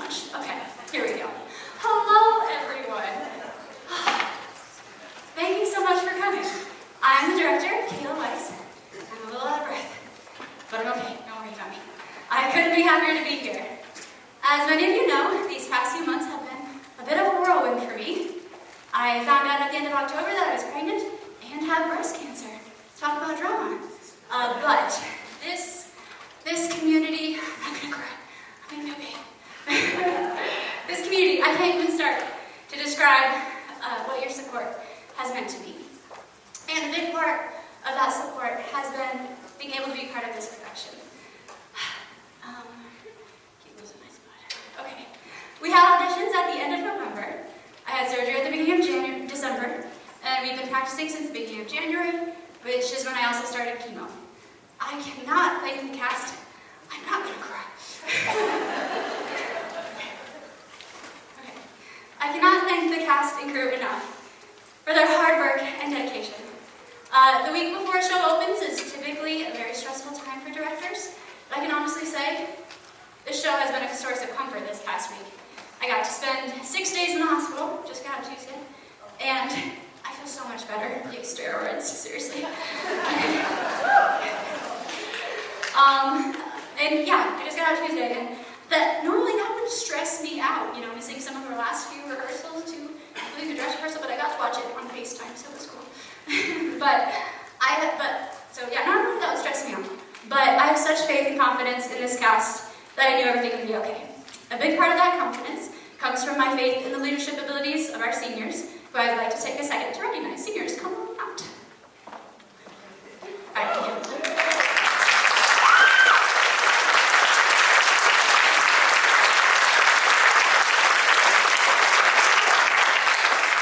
much. Okay, here we go. Hello, everyone. Thank you so much for coming. I'm the director, Kayla Weiss. I'm a little out of breath, but I'm okay. Don't worry about me. I couldn't be happier to be here. As many of you know, these past few months have been a bit of a whirlwind for me. I found out at the end of October that I was pregnant and had breast cancer. Talk about drama. But this community, I'm gonna cry. I'm gonna be. This community, I can't even start to describe what your support has meant to me. And a big part of that support has been being able to be part of this production. Keep losing my spot. Okay. We had auditions at the end of November. I had surgery at the beginning of December, and we've been practicing since the beginning of January, which is when I also started chemo. I cannot thank the cast. I'm not gonna cry. Okay. I cannot thank the cast and crew enough for their hard work and dedication. The week before a show opens is typically a very stressful time for directors, but I can honestly say this show has been a source of comfort this past week. I got to spend 6 days in the hospital, just got a Tuesday, and I feel so much better. Take steroids, seriously. And yeah, I just got out Tuesday, and normally that would stress me out, you know, missing some of our last few rehearsals too, including the dress rehearsal, but I got to watch it on FaceTime, so it was cool. So normally that would stress me out. But I have such faith and confidence in this cast that I knew everything would be okay. A big part of that confidence comes from my faith in the leadership abilities of our seniors, who I'd like to take a second to recognize. Seniors, come on out.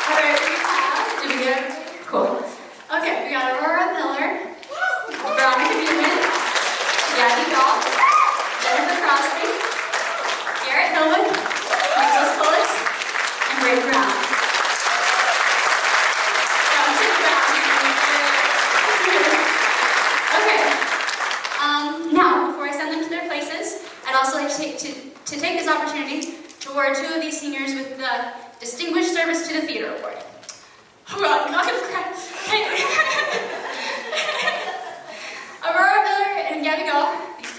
All right, again. Cool. Okay, we got Aurora Miller, Veronica Beeman, Gabby Gall, Jennifer Crosby, Garrett Hillwood, Nicholas Pullis, and Ray Brown. Okay. Now, before I send them to their places, I'd also like to take this opportunity to award 2 of these seniors with the Distinguished Service to the Theater Award. Oh God, I'm not gonna cry. Aurora Miller and Gabby Gall. These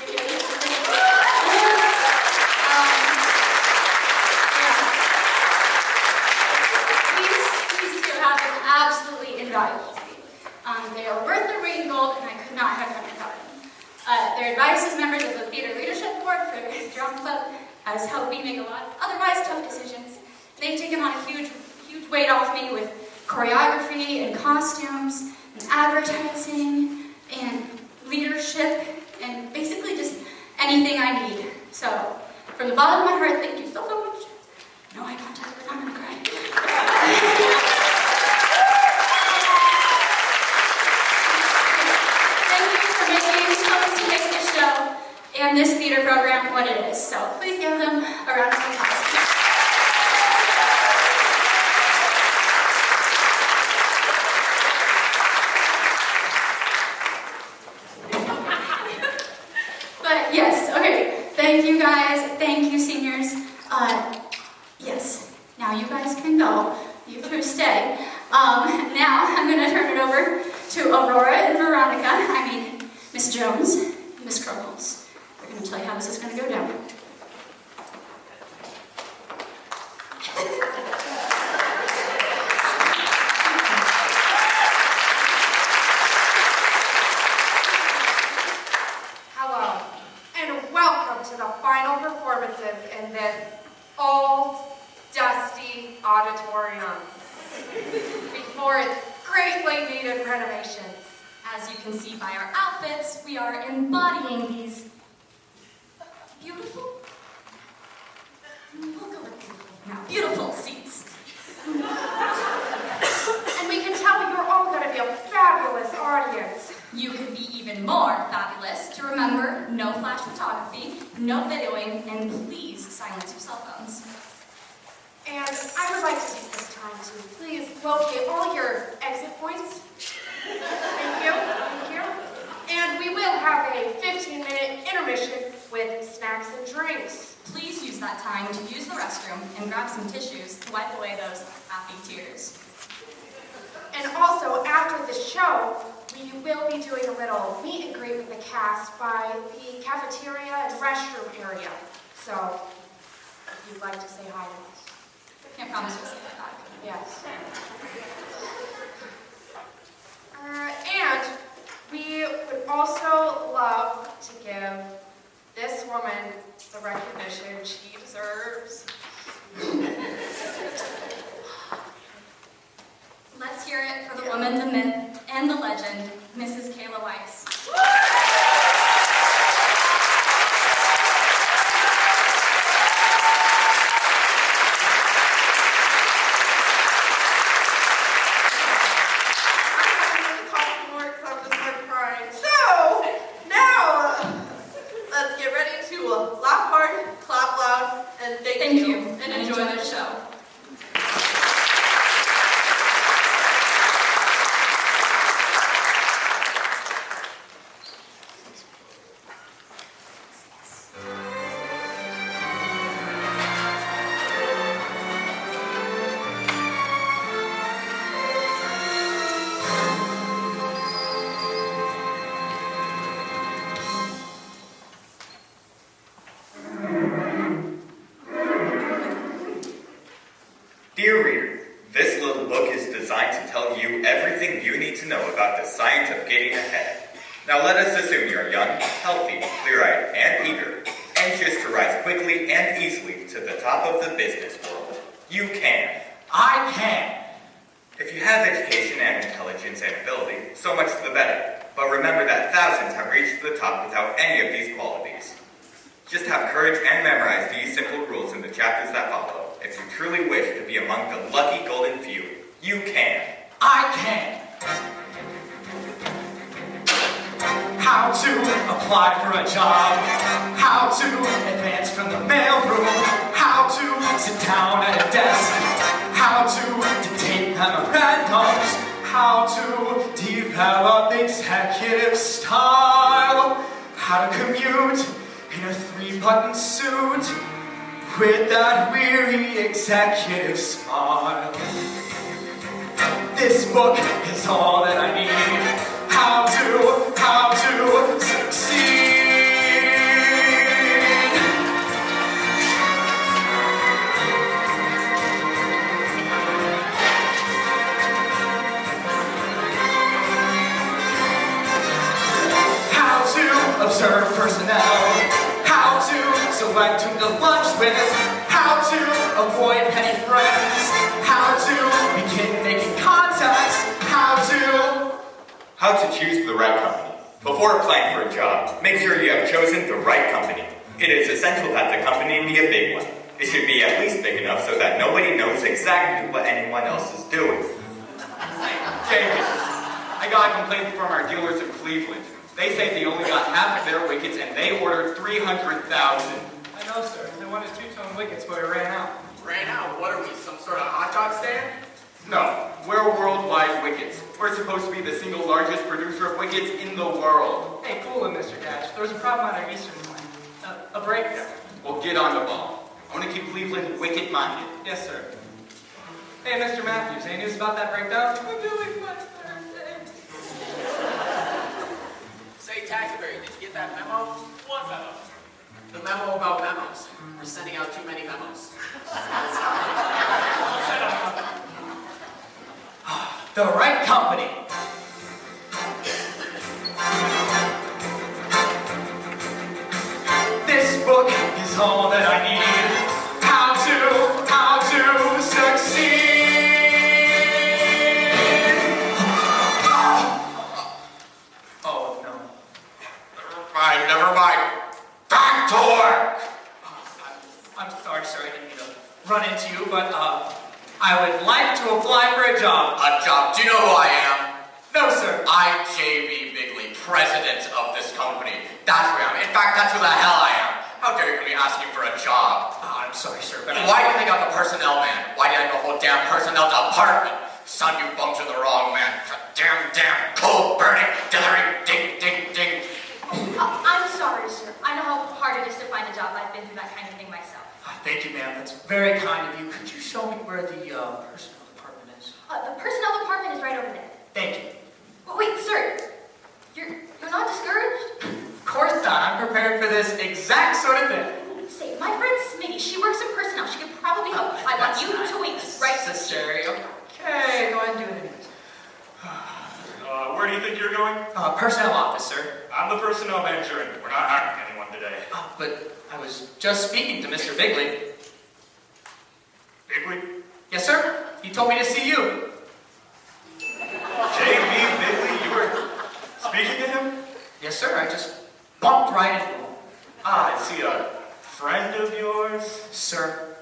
2 have been absolutely invaluable to me. They are worth their weight in gold, and I could not have done it without them. Their advice as members of the Theater Leadership Board for the Drama Club has helped me make a lot of otherwise tough decisions. They've taken on a huge weight off me with choreography and costumes and advertising and leadership and basically just anything I need. So, from the bottom of my heart, thank you so much. No eye contact, but I'm gonna cry. Thank you for helping to make this show and this theater program what it is. So, please give them a round of applause. Yes, okay. Thank you guys. Thank you, seniors. Yes. Now you guys can go. You two stay. Now I'm going to turn it over to Aurora and Veronica. Miss Jones and Miss Crumbles. They're going to tell you how this is going to go down. In this old, dusty auditorium before its greatly needed renovations. As you can see by our outfits, we are embodying these beautiful, we'll go with beautiful now, beautiful seats. And we can tell you're all going to be a fabulous audience. You could be even more fabulous. To remember, no flash photography, no videoing, and please silence your cell phones. And I would like to take this time to please locate all your exit points. Thank you. And we will have a 15-minute intermission with snacks and drinks Please use that time to use the restroom and grab some tissues to wipe away those happy tears. And also, after the show, we will be doing a little meet and greet with the cast by the cafeteria and restroom area. So, if you'd like to say hi to us. Can't promise we'll see that back. Yes. And we would also love to give this woman the recognition she deserves. Let's hear it for the woman, the myth, and the legend, Mrs. Kayla Weiss. Thank you, and enjoy the show. Dear reader, this little book is designed to tell you everything you need to know about the science of getting ahead. Now let us assume you're young, healthy, clear-eyed, and eager, anxious to rise quickly and easily to the top of the business world. You can. I can. If you have education and intelligence and ability, so much the better. But remember that thousands have reached the top without any of these qualities. Just have courage and memorize these simple rules in the chapters that follow. If you truly wish to be among the lucky golden few, you can. I can. How to apply for a job. How to advance from the mailroom. How to sit down at a desk. How to dictate memorandums. How to develop executive style. How to commute in a 3-button suit with that weary executive smile. This book is all that I need. How to succeed. How to observe personnel. How to select whom to lunch with. How to avoid petty friends. How to begin making contacts. How to choose the right company. Before applying for a job, make sure you have chosen the right company. It is essential that the company be a big one. It should be at least big enough so that nobody knows exactly what anyone else is doing. Jenkins, I got a complaint from our dealers in Cleveland. They say they only got half of their wickets and they ordered 300,000. I know, sir. They wanted 2-tone wickets, but it ran out. Ran out? What are we, some sort of hot dog stand? No, we're worldwide wickets. We're supposed to be the single largest producer of wickets in the world. Hey, cool it, Mr. Dash. There was a problem at our eastern line. A breakdown. Well, get on the ball. I want to keep Cleveland wicket-minded. Yes, sir. Hey, Mr. Matthews, any news about that breakdown? We're doing much Thursday. Say, Taxberry, did you get that memo? What memo? The memo about memos. We're sending out too many memos. The right company. This book is all that I need. How to succeed. Oh no. Never mind. Back to work! I'm sorry, sir. I didn't mean to run into you, but I would like to apply for a job. A job. Do you know who I am? No, sir. I'm J.B. Bigley, president of this company. That's who I am. In fact, that's who the hell I am. How dare you be asking for a job? Oh, I'm sorry, sir, but Why do you think I'm the personnel man? Why did I know the whole damn personnel department? Son, you bumped to the wrong man. Damn, cold burning, dithering, ding. I'm sorry, sir. I know how hard it is to find a job. I've been through that kind of thing myself. ma'am. That's very kind of you. Could you show me where the personnel department is? The personnel department is right over there. Thank you. Wait, sir. You're not discouraged? Of course not. I'm prepared for this exact sort of thing. Say, my friend Smitty, she works in personnel. She could probably help. I want you to wait right necessary. Okay, go ahead and do it. Where do you think you're going? Personnel officer. I'm the personnel manager, and we're not hiring anyone today. But I was just speaking to Mr. Bigley. Bigley? Yes, sir. He told me to see you. J.B. Bigley? You were speaking to him? Yes, sir. I just bumped right into him. Is he a friend of yours? Sir,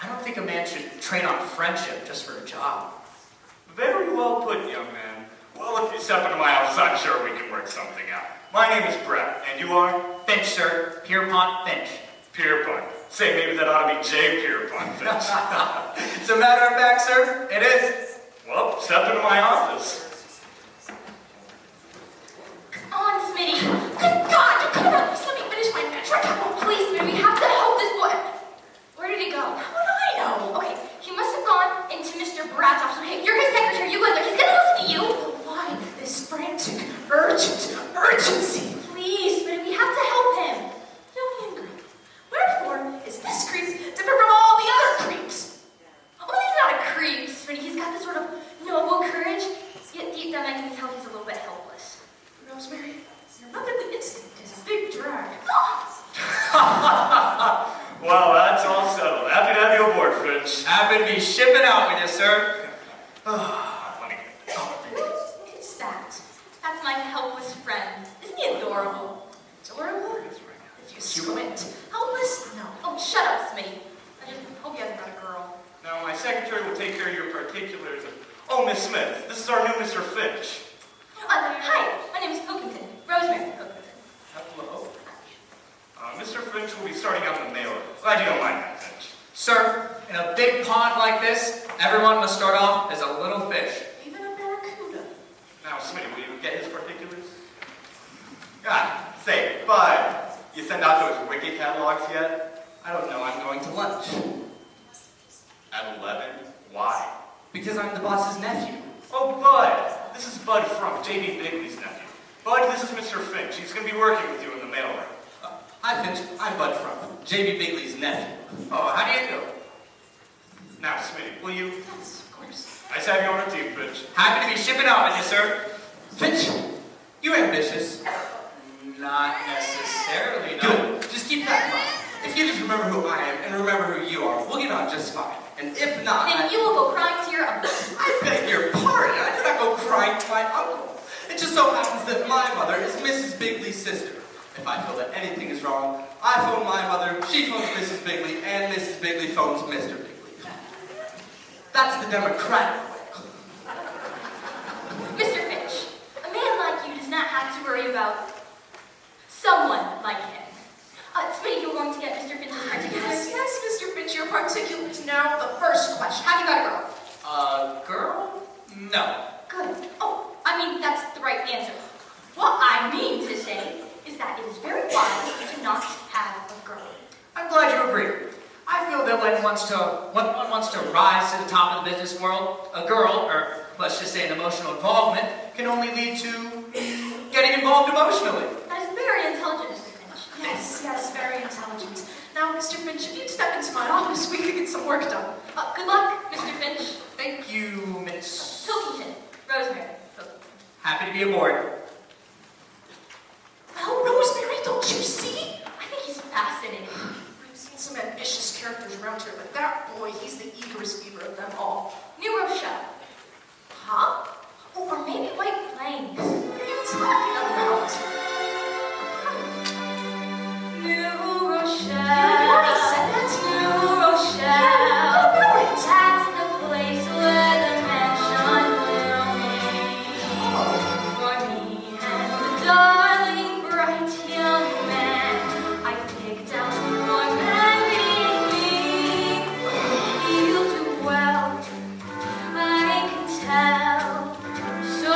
I don't think a man should trade on friendship just for a job. Very well put, young man. Well, if you step into my office, I'm sure we can work something out. My name is Brett, and you are? Finch, sir. Pierpont Finch. Pierpont. Say, maybe that ought to be J. Pierpont Finch. As a matter of fact, sir, it is. Well, step into my office. Come on, Smitty. Good God, you could have just let me finish my trick. Oh, please, Smitty, we have to help this boy. Where did he go? How would I know? Okay, he must have gone into Mr. Brad's office. Hey, you're his secretary. You go in there. He's gonna listen to you. Why this frantic, urgency? Please, Smitty, we have to help him. Don't be angry. Wherefore is this creep different from all the other creeps? Oh, he's not a creep, Smitty. He's got this sort of noble courage. Yet deep down, I can tell he's a little bit helpless. Rosemary, your motherly instinct is a big drag. Well, that's all settled. Happy to have you aboard, Finch. Happy to be shipping out with you, sir. Funny. Who is that? That's my helpless friend. Isn't he adorable? Adorable? If you squint. Helpless? No. Oh, shut up, Smitty. I just hope you haven't got a girl. Now, my secretary will take care of your particulars. Oh, Miss Smith, this is our new Mr. Finch. Hi, my name is Pilkington. Rosemary Pilkington. Hello. Mr. Finch will be starting out in the mailer. Glad you don't mind that, Finch. Sir, in a big pond like this, everyone must start off as a little fish. Even a barracuda. Now, Smitty, will you get his particulars? Say, Bud, you send out those Wiki catalogs yet? I don't know, I'm going to lunch. At 11? Why? Because I'm the boss's nephew. Oh, Bud, this is Bud Frump, J.B. Bigley's nephew. Bud, this is Mr. Finch. He's going to be working with you in the mailroom. Hi, Finch. I'm Bud Frump, J.B. Bigley's nephew. Oh, how do you do? Now, Smitty, will you? Yes, of course. Nice to have you on our team, Finch. Happy to be shipping out with you, sir. Finch, you're ambitious. Not necessarily, no. Good. Just keep that in mind. If you just remember who I am and remember who you are, we'll get on just fine. And if not, Then you will go crying to your uncle. I beg your pardon. I did not go crying to my uncle. It just so happens that my mother is Mrs. Bigley's sister. If I feel that anything is wrong, I phone my mother, she phones Mrs. Bigley, and Mrs. Bigley phones Mr. Bigley. That's the democratic way. Mr. Finch, a man like you does not have to worry about someone like him. Smitty, you're going to get Mr. Finch's particulars. Yes, Mr. Finch, your particulars. Now, the first question. Have you got a girl? Girl? No. Good. Oh, I mean, that's the right answer. What I mean to say is that it is very wise to not have a girl. I'm glad you agree. I feel that when one wants to rise to the top of the business world, a girl, or let's just say an emotional involvement, can only lead to getting involved emotionally. That is very intelligent, Mr. Finch. Yes, very intelligent. Now, Mr. Finch, if you'd step into my office, we could get some work done. Good luck, Mr. Finch. Thank you, Miss... Pilkington. Rosemary Pilkington. Happy to be aboard. Well, Rosemary, don't you see? I think he's fascinating. I've seen some ambitious characters around here, but that boy, he's the eagerest beaver of them all. New Rochelle. Huh? Oh, or maybe White Plains. What are you talking about? New Rochelle. You already said that? New Rochelle. That's the place where the mansion will be. For me and the darling, bright young man I picked out for marrying me. He'll do well, I can tell. So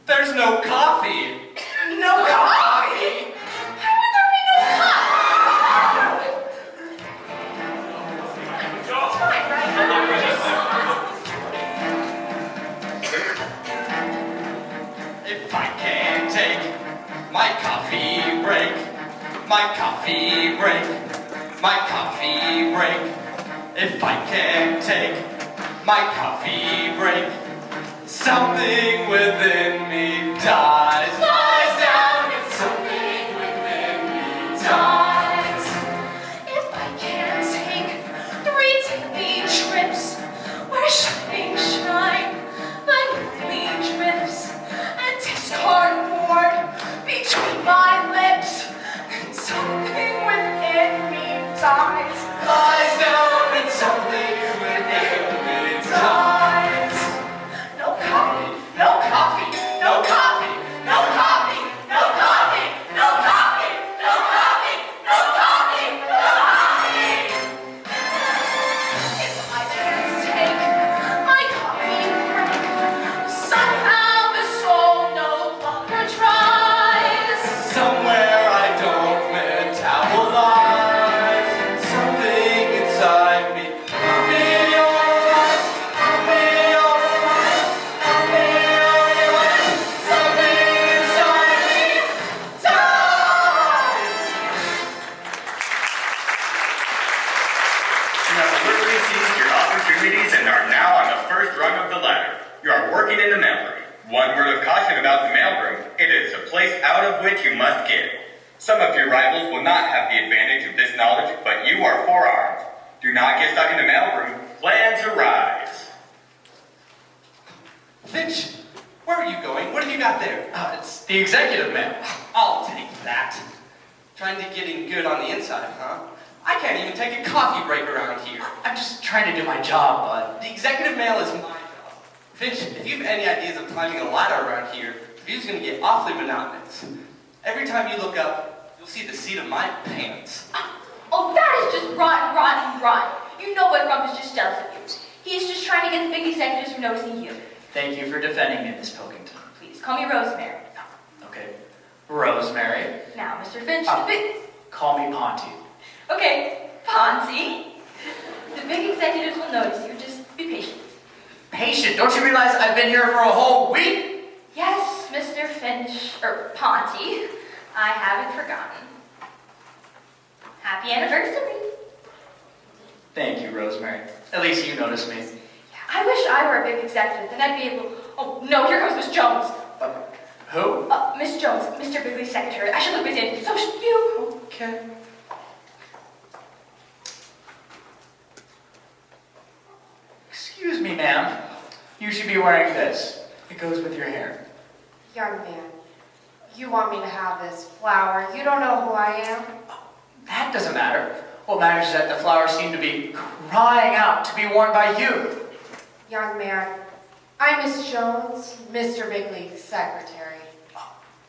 There's no coffee. No coffee? Why would there be no coffee? It's fine, right? If I can take my coffee break, my coffee break, my coffee break. If I can take my coffee break, something within me dies. Lies down and something within me dies. If I can take 3 daily trips where shining shine, but only drifts and taste cardboard between my lips, something within me dies. Lies down and something within me dies. No coffee, no coffee, no coffee, no coffee, no coffee, no coffee, no coffee, no coffee, no coffee. If I can take my coffee break, somehow the soul no longer tries. Somewhere I don't metabolize. Something inside me. Help me, alright. Help me, alright. Help me, alright. Something inside me dies. You have deliberately seized your opportunities and are now on the first rung of the ladder. You are working in the mailroom. One word of caution about the mailroom: it is a place out of which you must give. Some of your rivals will not have the advantage of this knowledge, but you are forearmed. Do not get stuck in the mailroom. Plan to rise. Finch, where are you going? What have you got there? It's the executive mail. I'll take that. Trying to get in good on the inside, huh? I can't even take a coffee break around here. I'm just trying to do my job, bud. The executive mail is my job. Finch, if you have any ideas of climbing a ladder around here, the view's gonna get awfully monotonous. Every time you look up, you'll see the seat of my pants. Oh, that is just rotten. You know Bud Rump is just jealous of you. He's just trying to get the big executives from noticing you. Thank you for defending me, Miss Pilkington. Please, call me Rosemary. Okay. Rosemary. Now, Mr. Finch, Oh. the big... Call me Ponty. Okay, Ponzi. The big executives will notice you. Just be patient. Patient, don't you realize I've been here for a whole week? Yes, Mr. Finch, or Ponty. I haven't forgotten. Happy anniversary. Thank you, Rosemary. At least you noticed me. I wish I were a big executive, then I'd be able... Oh, no, here comes Miss Jones. Who? Miss Jones, Mr. Bigley's secretary. I should look busy, and so should you. Okay. Excuse me, ma'am. You should be wearing this. It goes with your hair. Young man, you want me to have this flower. You don't know who I am? That doesn't matter. What matters is that the flowers seem to be crying out to be worn by you. Young man, I'm Miss Jones, Mr. Bigley's secretary.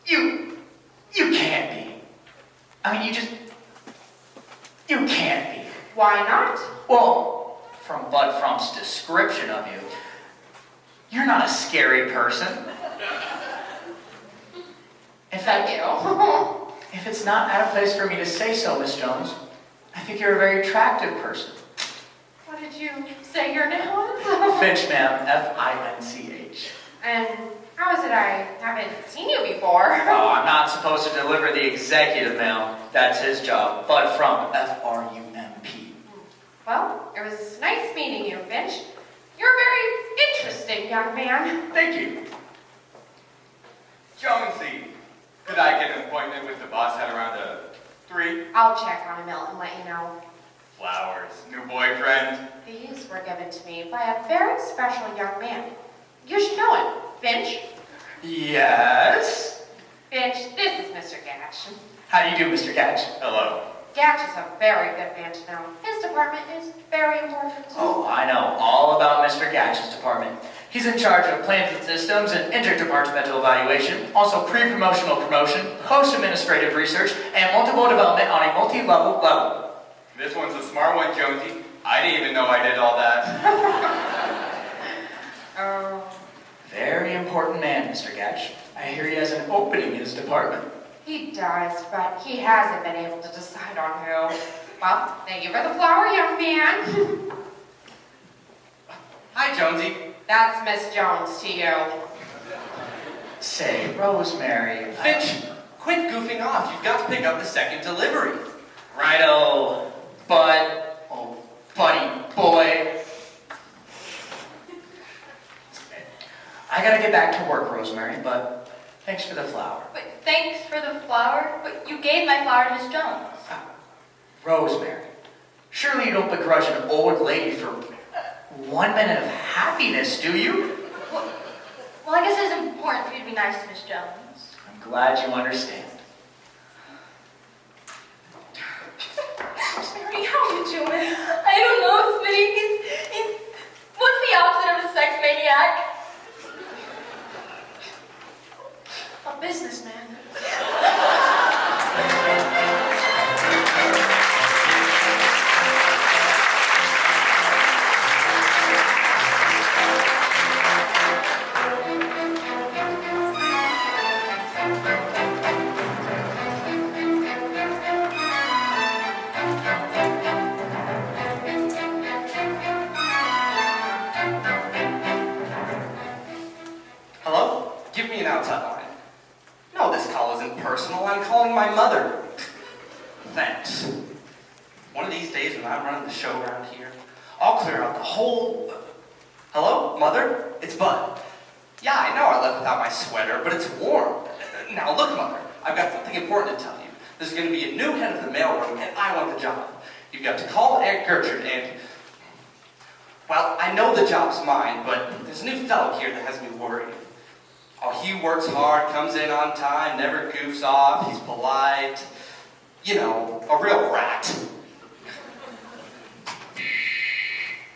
You can't be. I mean, you can't be. Why not? Well, from Bud Frump's description of you, you're not a scary person. In fact, if it's not out of place for me to say so, Miss Jones, I think you're a very attractive person. What did you say your name was? Finch, ma'am, F-I-N-C-H. And how is it I haven't seen you before? Oh, I'm not supposed to deliver the executive mail. That's his job. Bud Frump, F-R-U-M-P. Well, it was nice meeting you, Finch. You're a very interesting young man. Thank you. Jonesy, could I get an appointment with the boss at around 3? I'll check on him and let you know. Flowers. New boyfriend. These were given to me by a very special young man. You should know him, Finch. Yes? Finch, this is Mr. Gatch. How do you do, Mr. Gatch? Hello. Gatch is a very good man to know. His department is very important. Oh, I know all about Mr. Gatch's department. He's in charge of plans and systems and interdepartmental evaluation, also pre-promotional promotion, post-administrative research, and multiple development on a multi-level level. This one's a smart one, Jonesy. I didn't even know I did all that. Oh. Very important man, Mr. Gatch. I hear he has an opening in his department. He does, but he hasn't been able to decide on who. Well, thank you for the flower, young man. Hi, Jonesy. That's Miss Jones to you. Say, Rosemary. Fitch, quit goofing off. You've got to pick up the second delivery. Righto, bud. Oh, buddy boy. I gotta get back to work, Rosemary, but thanks for the flower. But thanks for the flower. But you gave my flower to Miss Jones. Rosemary, surely you don't begrudge an old lady for 1 minute of happiness, do you? Well, I guess it's important for you to be nice to Miss Jones. I'm glad you understand. Rosemary, how are you doing? I don't know, Smitty. He's what's the opposite of a sex maniac? A businessman. Hello? Give me an outside line. No, this call isn't personal. I'm calling my mother. Thanks. One of these days when I'm running the show around here, I'll clear out the whole... Hello? Mother? It's Bud. Yeah, I know I left without my sweater, but it's warm. Now look, Mother, I've got something important to tell you. There's going to be a new head of the mailroom, and I want the job. You've got to call Aunt Gertrude and... Well, I know the job's mine, but there's a new fellow here that has me worried. Oh, he works hard, comes in on time, never goofs off, he's polite. You know, a real rat.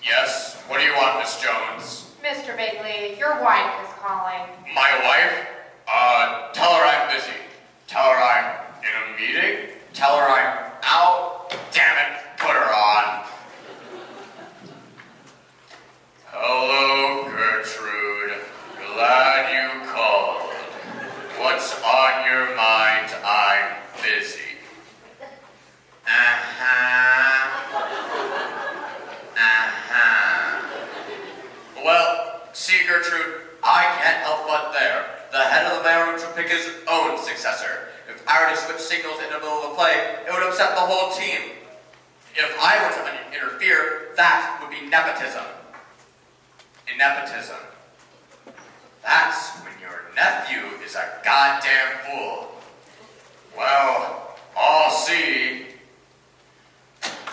Yes, what do you want, Miss Jones? Mr. Bigley, your wife is calling. My wife? Tell her I'm busy. Tell her I'm in a meeting. Tell her I'm out. Damn it, put her on. Hello, Gertrude. Glad you called. What's on your mind? I'm busy. Well, see, Gertrude, I can't help but there. The head of the mailroom should pick his own successor. If I were to switch signals in the middle of a play, it would upset the whole team. If I were to interfere, that would be nepotism. Nepotism. That's when your nephew is a goddamn fool. Well, I'll see.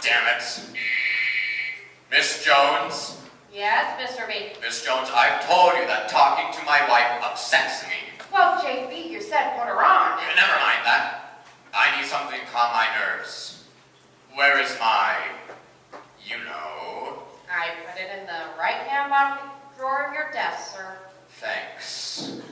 Damn it. Miss Jones? Yes, Mr. B. Miss Jones, I've told you that talking to my wife upsets me. Well, JB, you said put her on. Never mind that. I need something to calm my nerves. Where is my, you know? I put it in the right-hand bottom drawer of your desk, sir. Thanks.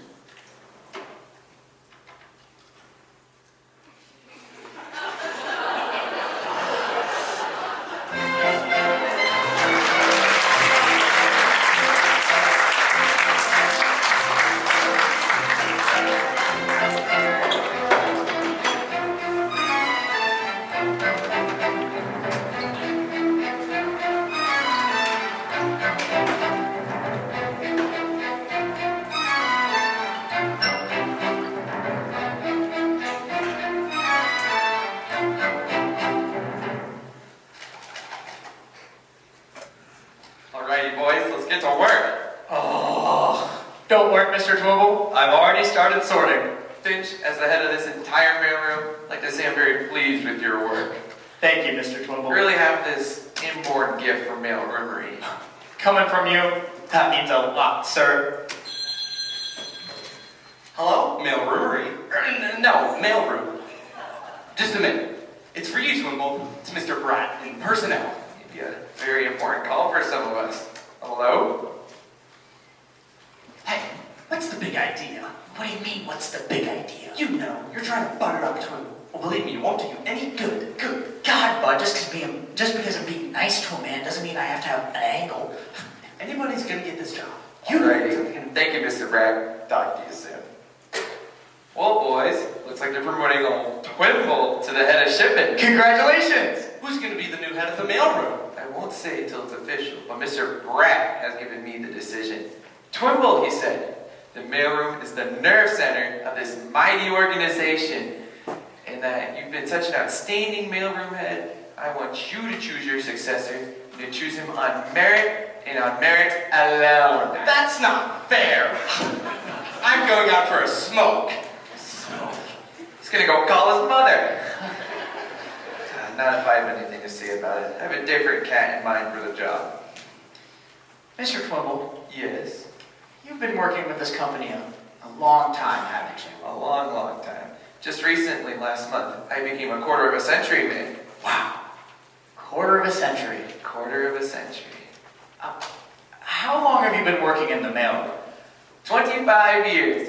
Alrighty, boys, let's get to work. Oh, don't work, Mr. Twibble. I've already started sorting. Finch, as the head of this entire mailroom, I'd like to say I'm very pleased with your work. Thank you, Mr. Twibble. You really have this inborn gift for mailroomery. Coming from you, that means a lot, sir. Hello? Mailroomery? No, mailroom. Just a minute. It's for you, Twimble. It's Mr. Bratt in personnel. He'd be a very important call for some of us. Hello? Hey, what's the big idea? What do you mean, what's the big idea? You know, you're trying to butter up Twibble. Well, believe me, it won't do you any good. Good God, bud, just because I'm being nice to a man doesn't mean I have to have an angle. Anybody's gonna get this job. You Alrighty. Thank you, Mr. Bragg. Talk to you soon. Well, boys, looks like they're promoting old Twimble to the head of shipping. Congratulations! Who's going to be the new head of the mailroom? I won't say till it's official, but Mr. Bratt has given me the decision. Twimble, he said, the mailroom is the nerve center of this mighty organization, and that you've been such an outstanding mailroom head, I want you to choose your successor, and to choose him on merit and on merit alone. That's not fair. I'm going out for a smoke. He's gonna go call his mother. Not if I have anything to say about it. I have a different cat in mind for the job. Mr. Twimble, Yes, you've been working with this company a long time, haven't you? a long, long time. Just recently, last month, I became a quarter of a century man. Wow. Quarter of a century. Quarter of a century. How long have you been working in the mail? 25 years.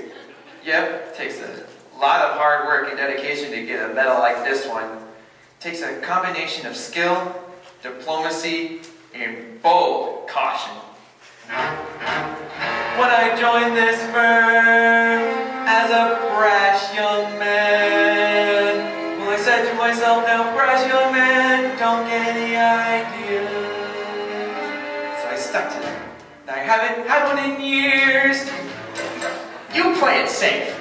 Yep, takes a lot of hard work and dedication to get a medal like this one. Takes a combination of skill, diplomacy, and bold caution. When I joined this firm as a brash young man, well, I said to myself, now brash young man, don't get any ideas. So I stuck to it. I haven't had one in years. You play it safe.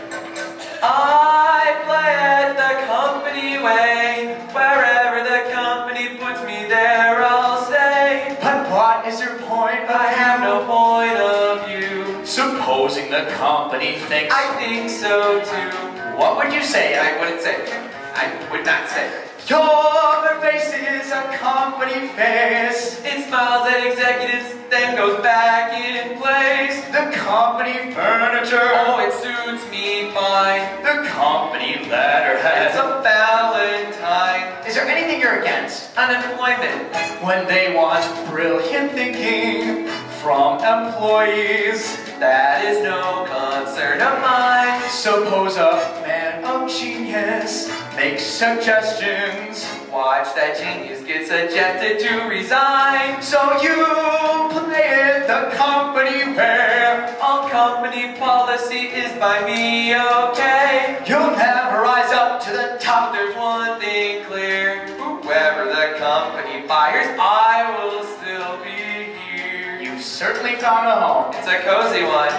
I play it the company way. Wherever the company puts me there, I'll stay. But what is your point of I have view? no point of view. Supposing the company thinks... I think so too. What would you say? I wouldn't say. I would not say. Your face is a company face. It smiles at executives, then goes back in place. The company furniture. Oh, it suits me fine. The company letterhead. It's a Valentine. Is there anything you're against? Unemployment. When they want brilliant thinking from employees, That is no concern of mine. suppose a man of genius makes suggestions. Watch that genius get suggested to resign. So you play it the company where All company policy is by me, okay? you'll never rise up to the top. There's one thing clear. Whoever the company fires, I will still be here. You've certainly found a home. It's a cozy one.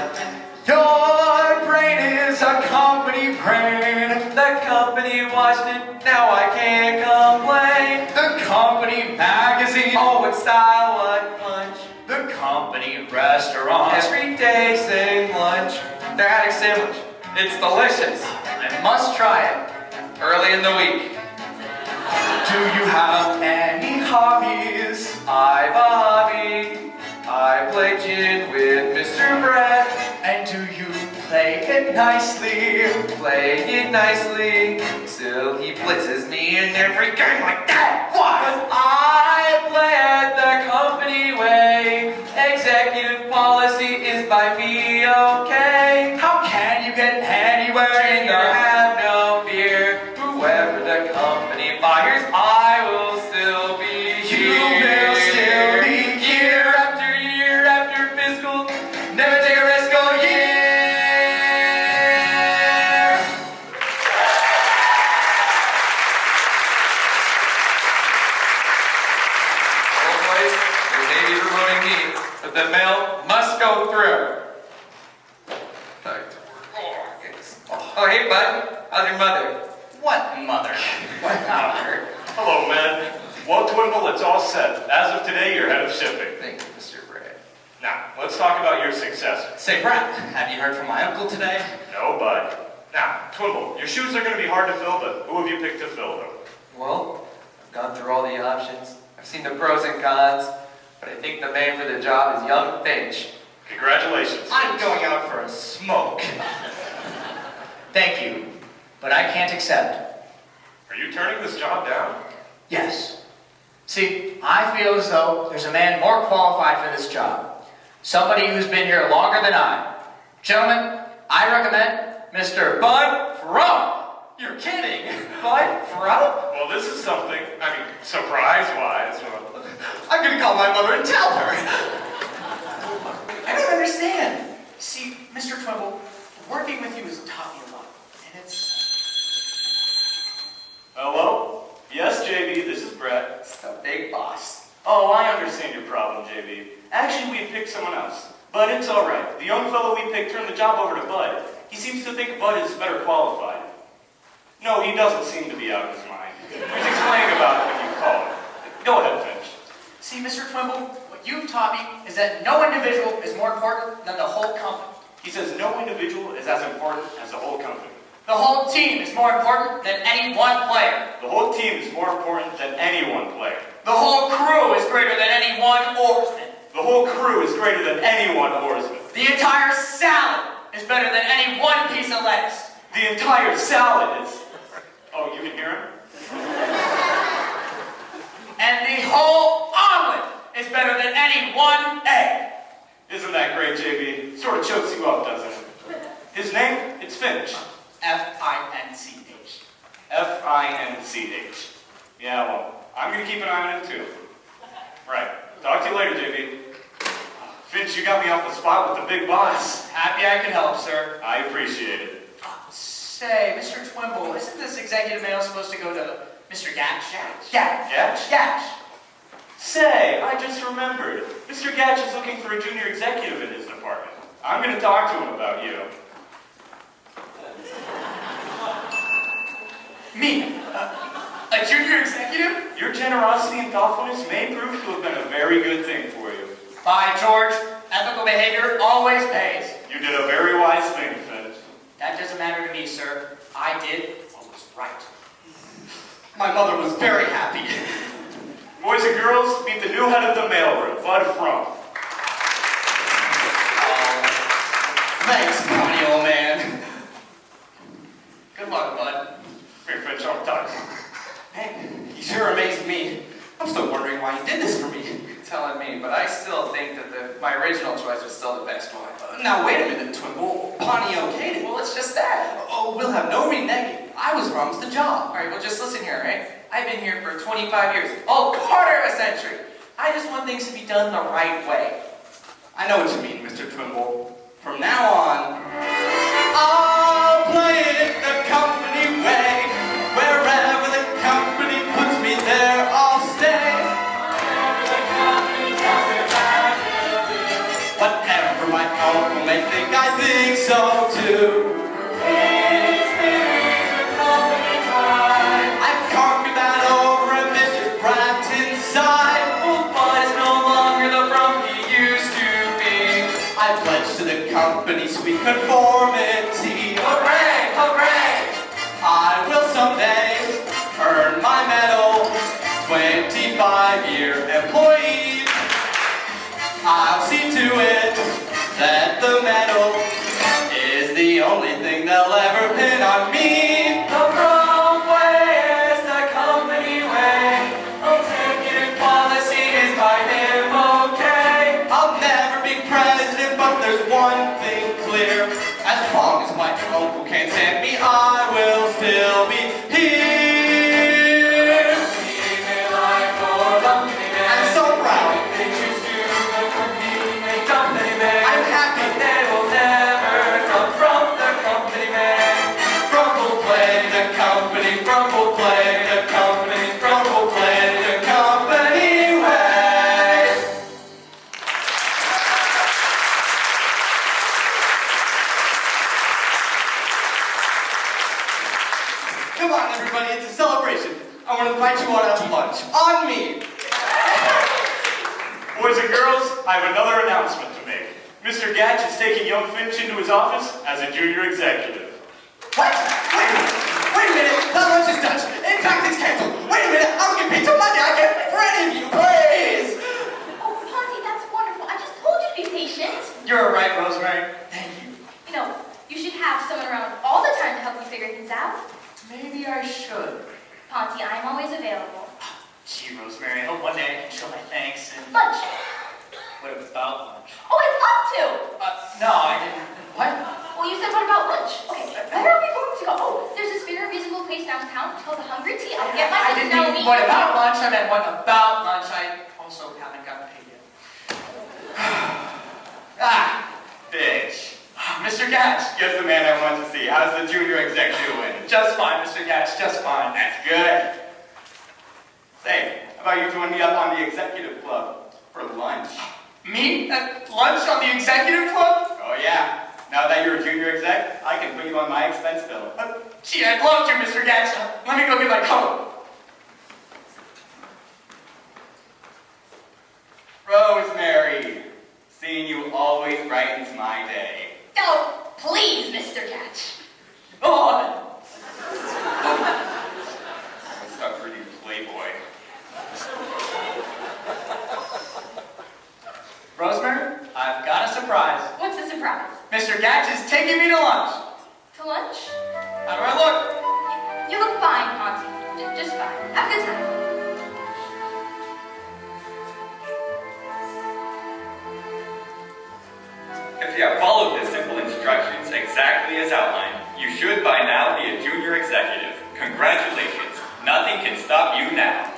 Your brain is a company brain. The company watched it, now I can't complain. The company magazine. Oh, what style, what punch. The company restaurant. Every day same lunch. They're adding sandwich. It's delicious. I must try it. Early in the week. Do you have any hobbies? I've a hobby. I play gin with Mr. Brett. And do you play it nicely? Play it nicely. Still he blitzes me in every game like that. Why? 'Cause I play it the company way. Executive policy is by me, okay? How can you get anywhere in You your have no fear. Whoever the company fires, I will still be here. You will still be here. Year after fiscal, never take a risk all year. Oh boys, they may be promoting me, but the mail must go through. Oh, hey bud, how's your mother? What mother? What mother? Hello, men. Well, Twimble, it's all set. As of today, you're head of shipping. Thank you, Mr. Brad. Now, let's talk about your successor. Say, Brett, have you heard from my uncle today? No, bud. Now, Twimble, your shoes are going to be hard to fill, but who have you picked to fill them? Well, I've gone through all the options. I've seen the pros and cons, but I think the man for the job is young Finch. Congratulations. I'm going out for a smoke. Thank you, but I can't accept. Are you turning this job down? Yes. See, I feel as though there's a man more qualified for this job. Somebody who's been here longer than I. Gentlemen, I recommend Mr. Bud Frum. You're kidding. Bud Frum? Well, this is something, surprise-wise. I'm gonna call my mother and tell her. I don't understand. See, Mr. Twimble, working with you has taught me a lot. And Actually, we had picked someone else. But it's all right. The young fellow we picked turned the job over to Bud. He seems to think Bud is better qualified. No, he doesn't seem to be out of his mind. He was explaining about it when you called. Go ahead, Finch. See, Mr. Twimble, what you've taught me is that no individual is more important than the whole company. He says no individual is as important as the whole company. The whole team is more important than any one player. The whole team is more important than any one player. The whole crew is greater than any one oarsman. The whole crew is greater than any one oarsman. The entire salad is better than any one piece of lettuce. The entire salad is... Oh, you can hear him? And the whole omelet is better than any one egg. Isn't that great, JB? Sort of chokes you up, doesn't it? His name? It's Finch. F-I-N-C-H. F-I-N-C-H. Yeah, well, I'm going to keep an eye on him, too. Right. Talk to you later, JB. Finch, you got me off the spot with the big boss. Happy I could help, sir. I appreciate it. Say, Mr. Twimble, isn't this executive mail supposed to go to Mr. Gatch? Gatch? Gatch. Say, I just remembered. Mr. Gatch is looking for a junior executive in his department. I'm going to talk to him about you. Me? A junior executive? Your generosity and thoughtfulness may prove to have been a very good thing for you. By George, ethical behavior always pays. You did a very wise thing, Finch. That doesn't matter to me, sir. I did what was right. My mother was very happy. Boys and girls, meet the new head of the mailroom, Bud Frump. Thanks, Bonnie, old man. Good luck, Bud. Here, Finch, I'll talk. Man, you sure amazed me. I'm still wondering why you did this for me. You're telling me, but I still think that my original choice was still the best one. Now, wait a minute, Twimble. Bonnie okayed it. Well, it's just that. Oh, we'll have no reneging. I was promised a job. All right, well, just listen here, right? I've been here for 25 years. Oh, quarter of a century. I just want things to be done the right way. I know what you mean, Mr. Twimble. From now on, I'll play it the company way. Wherever the company puts me there, I'll stay. Whatever my uncle may think, I think so too. I've conquered that over-ambitious brat inside. Oh, but it's no longer the Frump he used to be. I pledge to the company sweet conformity. Hooray, hooray! I will someday earn my medal. 25-year employee. I'll see to it that the medal is the only thing they'll ever pin on me. The Frump way is the company way. Executive policy is by him okay. I'll never be president, but there's one thing clear. As long as my uncle can't stand me, I will still be here. I'm so proud. I'm happy they will never come from the company man. Frump will play the company, Frump will play the company, Frump will play the company way. Come on, everybody, it's a celebration. I want to invite you all out to lunch. On me. Boys and girls, I have another announcement to make. Mr. Gatch is taking young Finch into his office as a junior executive. What? Wait a minute. Wait a minute. That lunch is Dutch. In fact, it's canceled. Wait a minute. I don't get paid till Monday. I can't pay for any of you. Please. Oh, Ponty, that's wonderful. I just told you to be patient. You're right, Rosemary. Thank you. You know, you should have someone around all the time to help you figure things out. Maybe I should. Ponty, I'm always available. Gee, Rosemary, I hope one day I can show my thanks and... Lunch. What about lunch? Oh, I'd love to. No, I didn't. What? Well, you said what about lunch? Okay, where are we going to go? Oh, there's this very reasonable place downtown called the Hungry Tea. I'll get my I didn't mean what about lunch. I meant what about lunch. I also haven't gotten paid yet. Finch. Mr. Gatch. Just the man I want to see. How's the junior executive doing? Just fine, Mr. Gatch, just fine. That's good. Say, how about you joining me up on the executive club for lunch? Me? At lunch on the executive club? Oh yeah. Now that you're a junior exec, I can put you on my expense bill. Gee, I'd love to, Mr. Gatch. Let me go get my coat. Rosemary, seeing you always brightens my day. Oh, please, Mr. Catch. Oh, What's up for you, playboy? Rosemary, I've got a surprise. What's the surprise? Mr. Gatch is taking me to lunch. To lunch? How do I look? You look fine, Auntie. Just fine. Have a good time. If you have followed the simple instructions exactly as outlined, you should by now be a junior executive. Congratulations. Nothing can stop you now.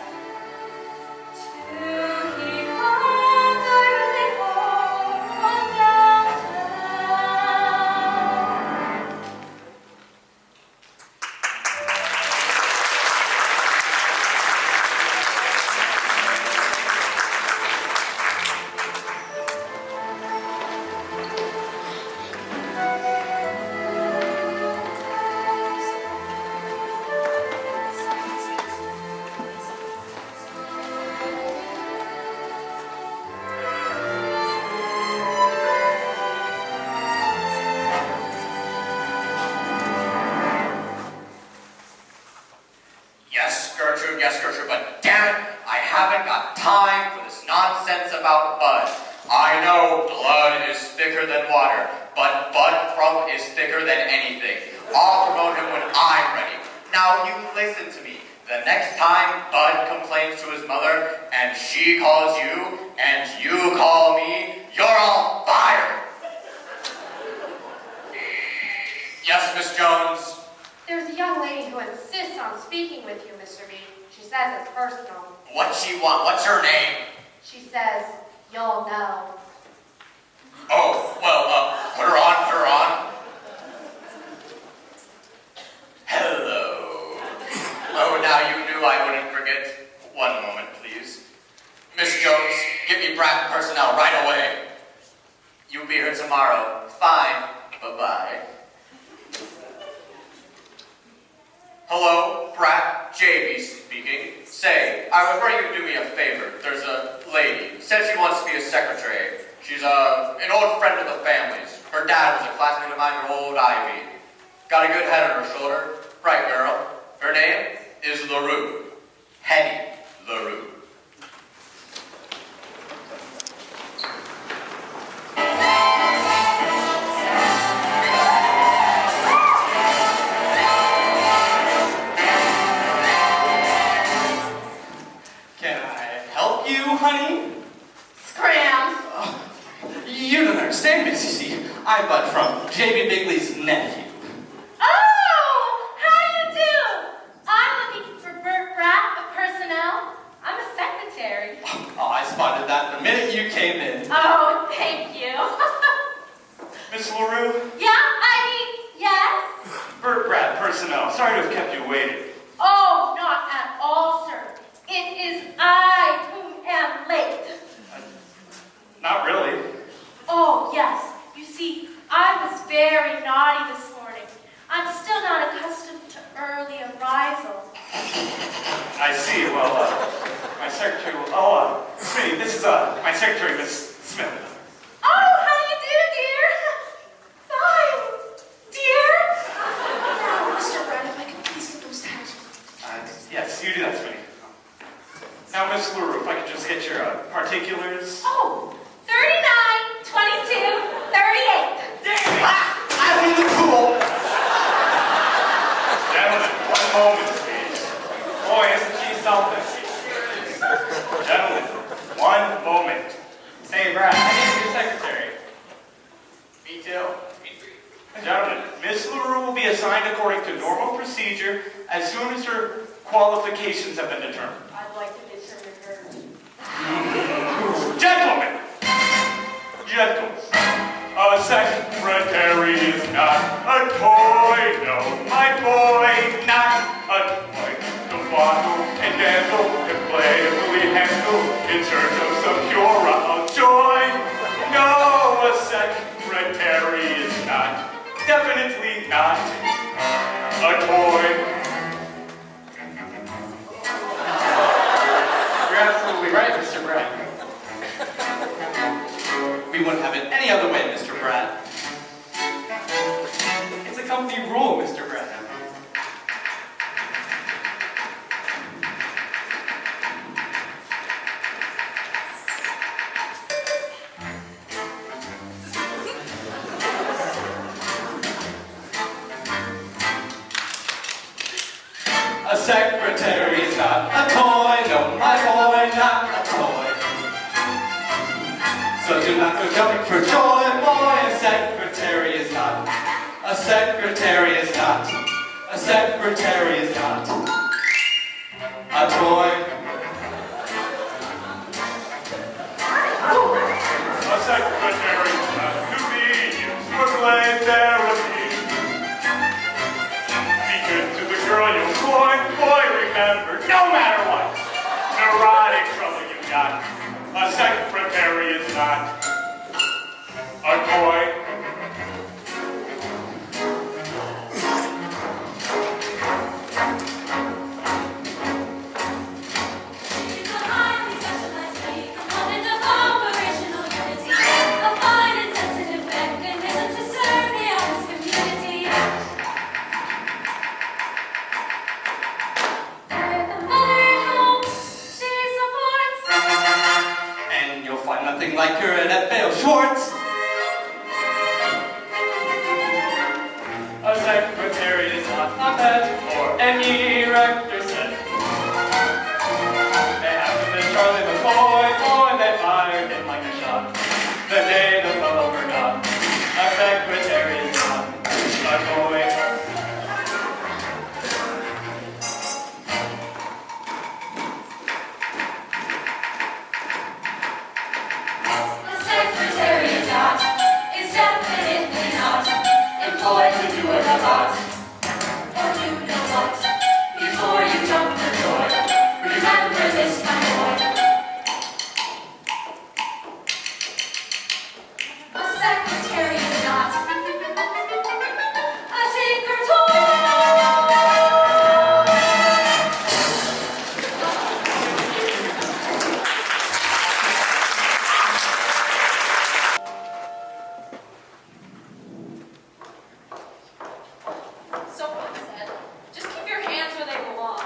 Yes, Gertrude, but damn it, I haven't got time for this nonsense about Bud. I know blood is thicker than water, but Bud Crump is thicker than anything. I'll promote him when I'm ready. Now you listen to me. The next time Bud complains to his mother, and she calls you, and you call me, you're all fired. Yes, Miss Jones? There's a young lady who insists on speaking with you, Mr. B. She says it's personal. What's she want? What's her name? She says, you'll know. Oh, well, put her on. Hello. Oh, now you knew I wouldn't forget. One moment, please. Miss Jones, get me Brat personnel right away. You'll be here tomorrow. Fine. Bye-bye. Hello, Brat, JB speaking. Say, I was wondering you'd do me a favor. There's a lady. Said she wants to be a secretary. She's an old friend of the family's. Her dad was a classmate of mine at Old Ivy. Got a good head on her shoulder. Bright girl. Her name is LaRue. Hetty LaRue. Honey? Scram! You don't understand, Miss. You see, I'm Bud from J.B. Bigley's nephew. Oh! How do you do? I'm looking for Bert Brat, personnel. I'm a secretary. Oh, I spotted that the minute you came in. Oh, thank you. Miss LaRue? Yes? Bert Brat personnel. Sorry to have kept you waiting. Oh, not at all, sir. It is I who am late. Not really. Oh, yes. You see, I was very naughty this morning. I'm still not accustomed to early arrival. I see. Well, my secretary will... Oh, Smitty, this is my secretary, Miss Smith. Oh, how do you do, dear? Fine. Dear? Now, Mr. Brett, if I could please get those tabs. Yes, you do that, Smitty. Now, Miss LaRue, if I could just get your particulars. Oh, 39, 22, 38. Damn it! I win the pool! Gentlemen, one moment, please. Boy, isn't she selfish. Gentlemen, one moment. Say, Brad, I need your secretary. Me too. Gentlemen, Miss LaRue will be assigned according to normal procedure as soon as her qualifications have been determined. I'd like to determine hers. Gentlemen! A secretary is not a toy, no, my boy, not a toy. To fondle and dandle and playfully handle in search of some pure joy. Definitely not a toy. You're absolutely right, Mr. Brett. We wouldn't have it any other way, Mr. Brett. It's a company rule, Mr. Brett. A secretary is not a toy, no, my boy, not a toy. So do not go jumping for joy, boy, a secretary is not. A secretary is not. A secretary is not. A toy. A secretary has to be used for play therapy. Be good to the girl you employ, boy, remember, no matter what neurotic trouble you got, a secretary is not a toy. It's a highly specialized key component of operational unity, a fine and sensitive mechanism to serve the office community. With a mother at home, she supports. And you'll find nothing like her at F.A.O. Schwartz. A secretary is not a pet or an erector set. They have to miss Charlie McCoy, boy, they fired him like a shot. The day the fellow forgot, a secretary is not a toy. The secretary is definitely not employed to do a robot. Or you know what? Before you jump for joy, remember this, my boy. A secretary is not a tinker toy. Someone said, just keep your hands where they belong.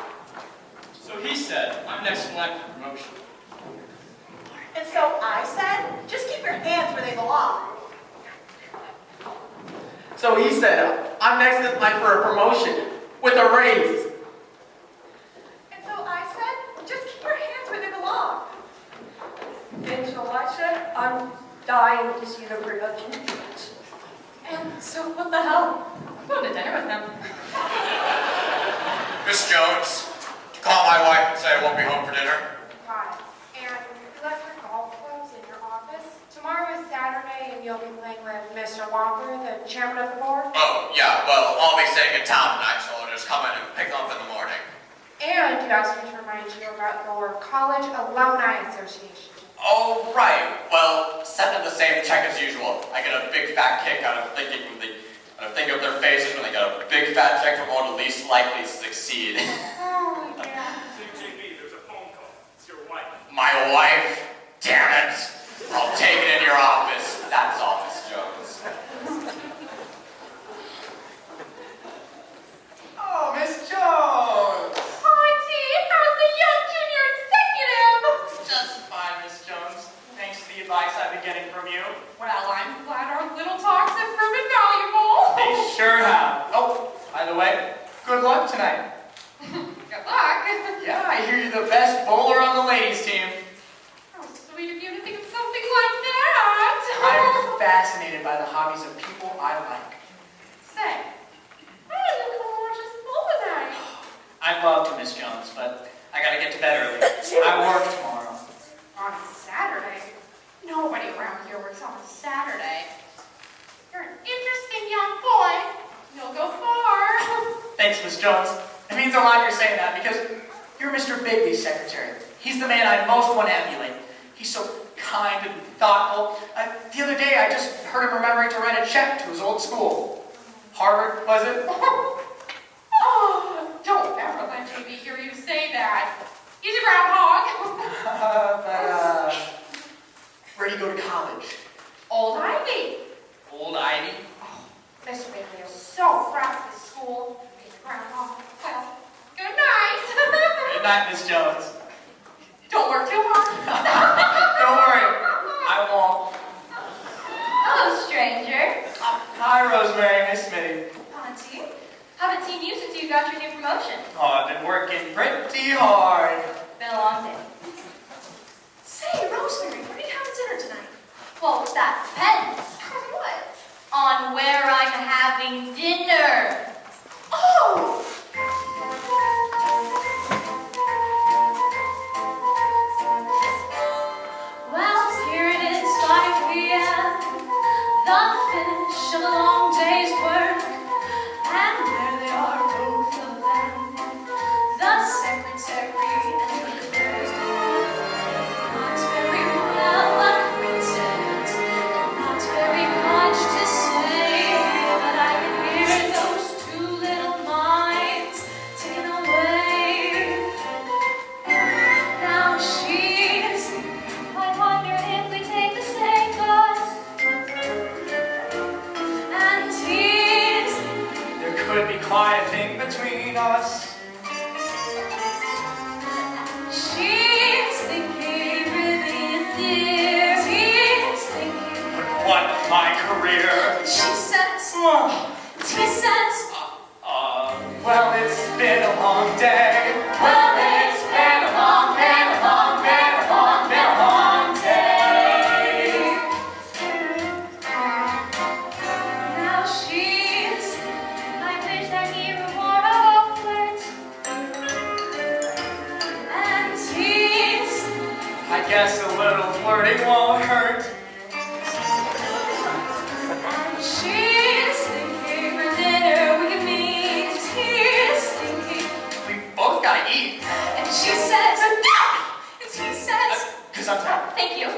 So he said, I'm next in line for promotion. And so I said, just keep your hands where they belong. So he said, I'm next in line for a promotion with a raise. And so I said, just keep your hands where they belong. And so I said, I'm dying to see the production. And so what the hell? I'm going to dinner with them. Miss Jones, did you call my wife and say I won't be home for dinner? Hi. And you left your golf clubs in your office. Tomorrow is Saturday, and you'll be playing with Mr. Walker, the chairman of the board. Oh, yeah, well, I'll be staying in town tonight, so I'll just come in and pick them up in the morning. And you asked me to remind you about your college alumni association. Oh, right. Well, send them the same check as usual. I get a big fat kick out of thinking of their faces when they get a big fat check from one of the least likely to succeed. Oh, yeah. CJB, there's a phone call. It's your wife. My wife? Damn it! I'll take it in your office. That's all, Miss Jones. Oh, Miss Jones! Auntie, how's the young junior executive? Just fine, Miss Jones. Thanks to the advice I've been getting from you. Well, I'm glad our little talks have proven valuable. They sure have. Oh, by the way, good luck tonight. Good luck. Yeah, I hear you're the best bowler on the ladies' team. How sweet of you to think of something like that. I'm fascinated by the hobbies of people I like. Say, why don't you come watch us bowl tonight? I'd love to, Miss Jones, but I gotta get to bed early. I work tomorrow. On Saturday? Nobody around here works on a Saturday. You're an interesting young boy. You'll go far. Thanks, Miss Jones. It means a lot you're saying that because you're Mr. Bigby's secretary. He's the man I most want to emulate. He's so kind and thoughtful. The other day, I just heard him remembering to write a check to his old school. Harvard, was it? Oh, don't ever let JB hear you say that. He's a groundhog. Where do you go to college? Old Ivy. Old Ivy? Mr. Bailey is so proud of his school. He's a groundhog. Well, good night. Good night, Miss Jones. Don't work too hard. Don't worry, I won't. Hello, stranger. Hi, Rosemary, Miss Smitty. Auntie, haven't seen you since you got your new promotion. Oh, I've been working pretty hard. Been a long day. Say, Rosemary, where are you having dinner tonight? Well, that depends. What? On where I'm having dinner. Oh! Well, here it is, 5 p.m. The finish of a long day's work. And there they are, both of them. The secretary and the clerk. Not very well acquainted, and not very much to say, but I can hear those two little minds ticking away. Now she's, I wonder if we take the same bus. And he's, There could be quite a thing between us. she's thinking really dear. He's thinking, But what of my career? she says, Oh, he says, well, it's been a long day. well, it's been a long, been a long, been a long, been a long day. Now she's, I wish I'd hear more of a flirt. And he's, I guess a little flirting won't hurt. and she's thinking for dinner we can meet. He's thinking, We both gotta eat. and she says, no! And he says, Cause I'm tired. thank you.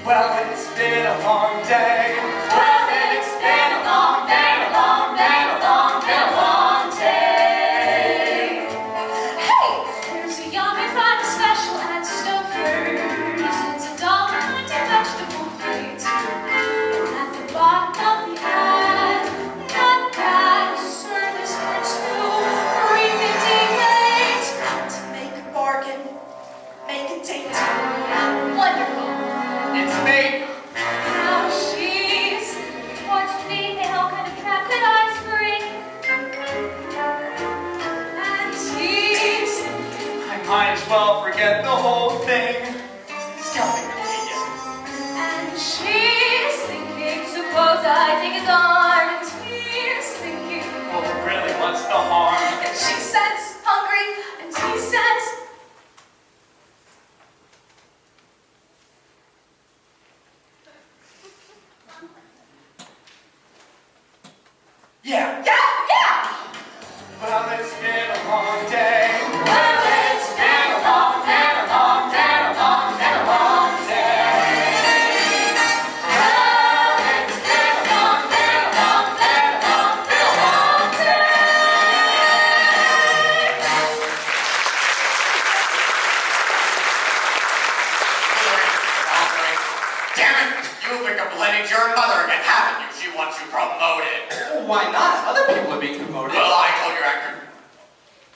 Well, it's been a long day. Well, it's been a long, been a long, been a long, been a long day. Hey, there's a yummy fried special at Stouffer's. It's $1.90 vegetable plate. At the bottom of the ad, not bad service for two, $3.50 late. To make a bargain, make a date. Wonderful. It's me. Now she's, what's feeding me, all kind of trap could I spring? And he's, I might as well forget the whole thing. Still think I hate you. and she's thinking, suppose I take his arm, and he's thinking, Well, really, what's the harm? and she says, hungry, and he says, Yeah. yeah! Well, it's been a long day. Well, it's been a long, been a long, been a long, been a long day. Well, it's been a long, been a long, been a long, been a long day. Damn it! You've been complaining to your mother again, haven't you? She wants you promoted. Oh, why not? Other people are being promoted. Well, I told your actor.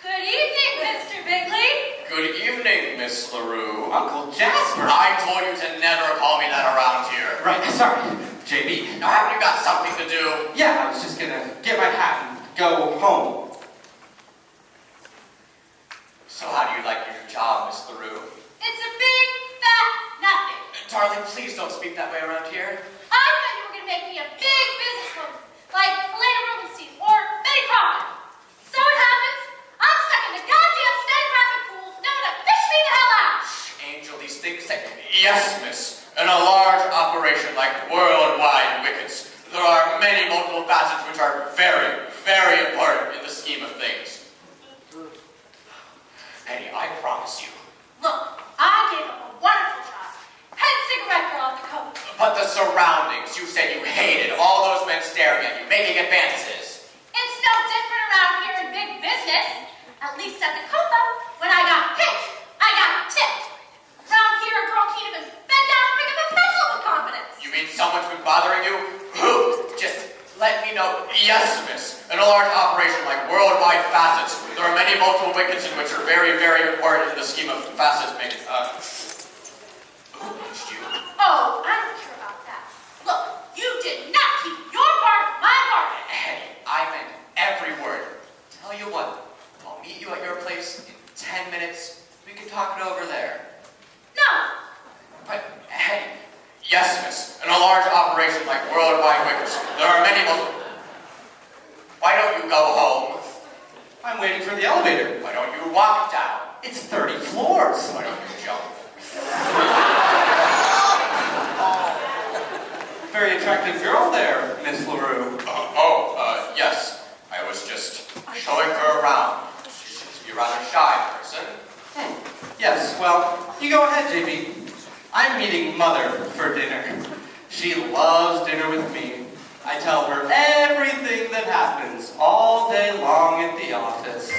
Good evening, Mr. Bigley. Good evening, Miss LaRue. Uncle Jasper. I told you to never call me that around here. Right, sorry. JB. Now, haven't you got something to do? Yeah, I was just gonna get my hat and go home. So how do you like your new job, Miss LaRue? It's a big, fat nothing. Darling, please don't speak that way around here. I thought you were going to make me a big businesswoman, like Elena Rubenstein or Betty Crocker. So it happens, I'm stuck in the goddamn stenographic pool, no one to fish me the hell out. Angel, these things say, yes, miss. In a large operation like Worldwide Wickets, there are many multiple facets which are very, very important in the scheme of things. Penny, I promise you. Look, I gave up a wonderful job. Head cigarette girl at the Coke. But the surroundings, you said you hated all those men staring at you, making advances. It's no different around here in big business. At least at the Copa, when I got picked, I got tipped. Around here, a girl can't even bend down and pick up a pencil with confidence. You mean someone's been bothering you? Who? Just let me know. Yes, miss. In a large operation like Worldwide Facets, there are many multiple wickets in which are very, very important in the scheme of facets making. Who pinched you? Oh, I don't care about that. Look, you did not keep your part of my bargain. Hey, I meant every word. Tell you what, I'll meet you at your place in 10 minutes. We can talk it over there. No. But, hey, yes, miss. In a large operation like Worldwide Wickets, there are many multiple... Why don't you go home? I'm waiting for the elevator. Why don't you walk down? It's 30 floors. Why don't you jump? Very attractive girl there, Miss LaRue. Yes. I was just showing her around. She seems to be a rather shy person. Yes, well, you go ahead, JB. I'm meeting Mother for dinner. She loves dinner with me. I tell her everything that happens all day long at the office.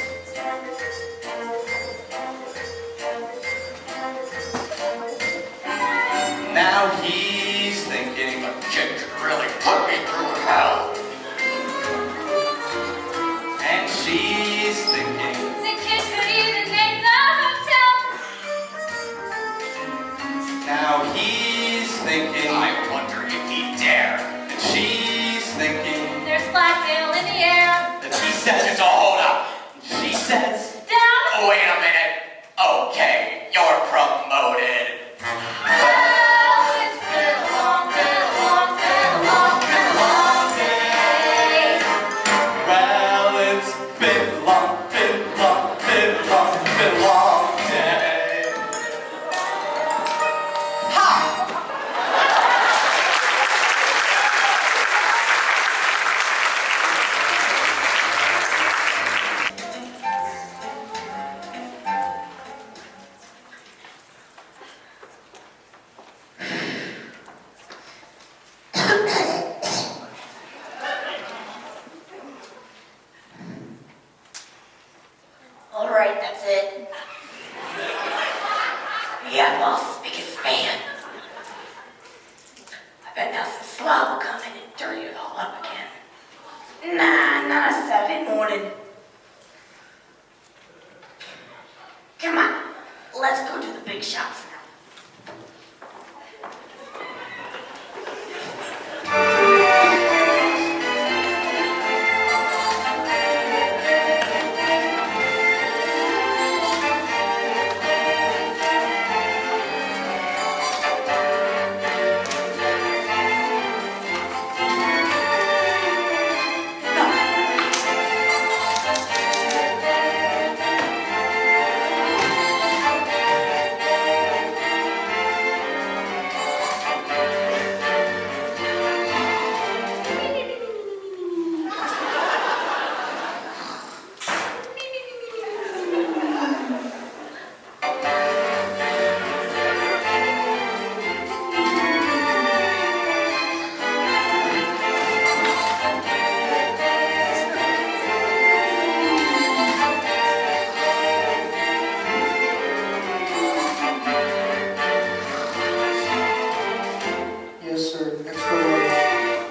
Now he's thinking, The kid could really put me through hell. and she's thinking, The kid could even name the hotel. now he's thinking, I wonder if he dare. and she's thinking, There's blackmail in the air. that he says, It's a hold up. she says, Down. Wait a minute. Okay, you're promoted. Well, it's been a long, been a long, been a long, been a long day. well, it's been long, been long, been long, been a long day. Ha! All right, that's it. Yeah, boss, biggest fan. I bet now some slob will come in and dirty it all up again. Nah, not a Saturday morning. Come on, let's go do the big shots now. Yes, sir. Extra large.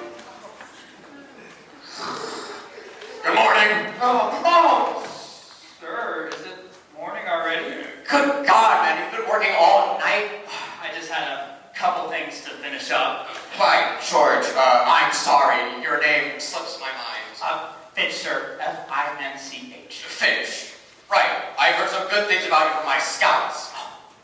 Good morning. Oh, sir, is it morning already? Good God, man, you've been working all night? I just had a couple things to finish up. Why, George, I'm sorry. Your name slips my mind. Finch, sir. F-I-N-C-H. Finch. Right. I've heard some good things about you from my scouts.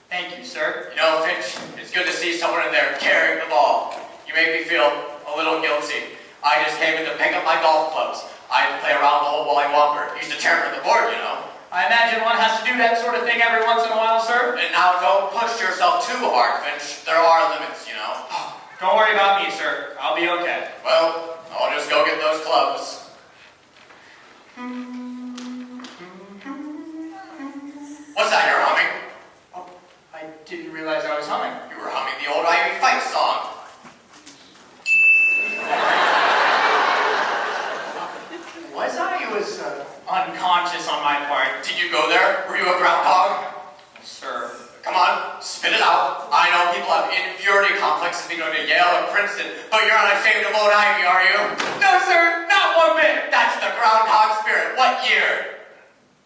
Thank you, sir. You know, Finch, it's good to see someone in there carrying the ball. You make me feel a little guilty. I just came in to pick up my golf clubs. I play around the whole Wally Whopper. He's the chairman of the board, you know. I imagine one has to do that sort of thing every once in a while, sir. And now don't push yourself too hard, Finch. There are limits, you know. Don't worry about me, sir. I'll be okay. Well, I'll just go get those clubs. What's that you're humming? Oh, I didn't realize I was humming. You were humming the old Ivy Fight song. Was I? Yale and Princeton, but you're not ashamed of old Ivy, are you? No, sir, not one bit. That's the groundhog spirit. What year?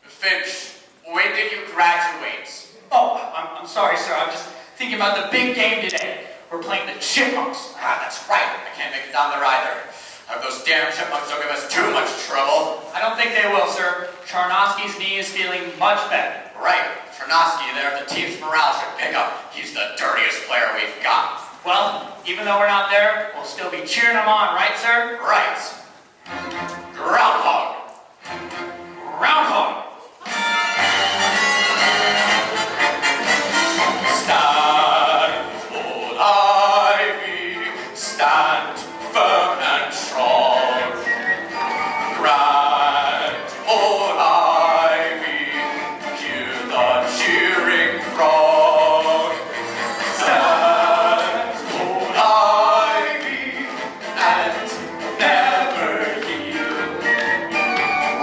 Finch, when did you graduate? Oh, I'm sorry, sir. I'm just thinking about the big game today. We're playing the Chipmunks. Ah, that's right. I can't make it down there either. Hope those damn chipmunks don't give us too much trouble. I don't think they will, sir. Charnosky's knee is feeling much better. Right. Charnosky there, if the team's morale should pick up, he's the dirtiest player we've got. Well, even though we're not there, we'll still be cheering him on, right, sir? Right. Groundhog. Groundhog. Stand, old Ivy, stand firm and strong. Grand old Ivy, hear the cheering throng. Stand, old Ivy, and never yield.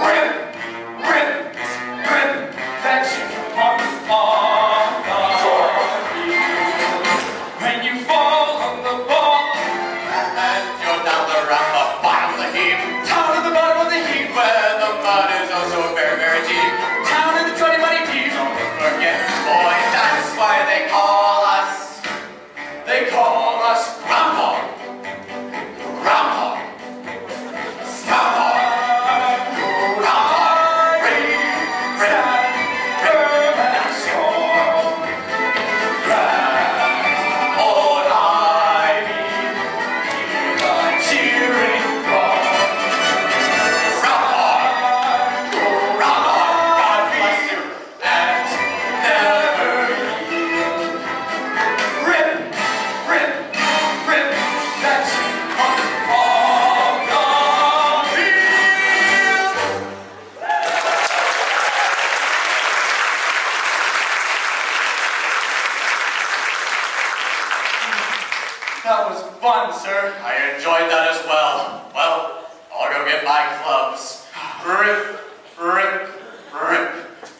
Rip, rip, rip, that chipmunk on the field. When you fall on the ball, And you're down the ramp, the bottom of the heap, down to the bottom of the heap, where the mud is also very, very deep. down in the Johnny Money deep. Don't forget, boys, that's why they call us Groundhog. Groundhog. Groundhog. Groundhog. Stand firm and strong. Grand old Ivy, hear the cheering throng. Groundhog. Groundhog, God bless you, and never yield. Rip, rip, rip, that chipmunk on the field. That was fun, sir. I enjoyed that as well. Well, I'll go get my clubs. Rip, rip, rip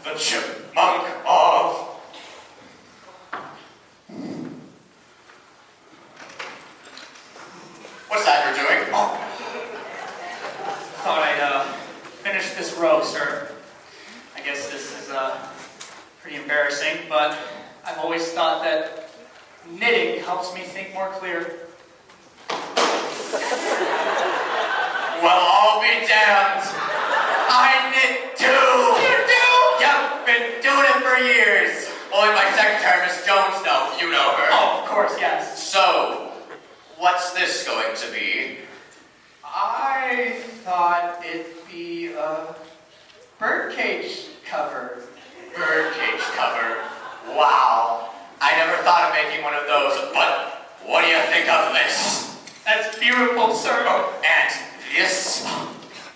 the chipmunk off. What's that you're doing? Thought I'd finish this row, sir. I guess this is pretty embarrassing, but I've always thought that knitting helps me think more clear. Well, I'll be damned. I knit too. You do? Yep, been doing it for years. Only my secretary, Miss Jones, know. You know her. Oh, of course, yes. So, what's this going to be? I thought it'd be a birdcage cover. Birdcage cover. Wow. I never thought of making one of those, but what do you think of this? That's beautiful, sir. Oh, and this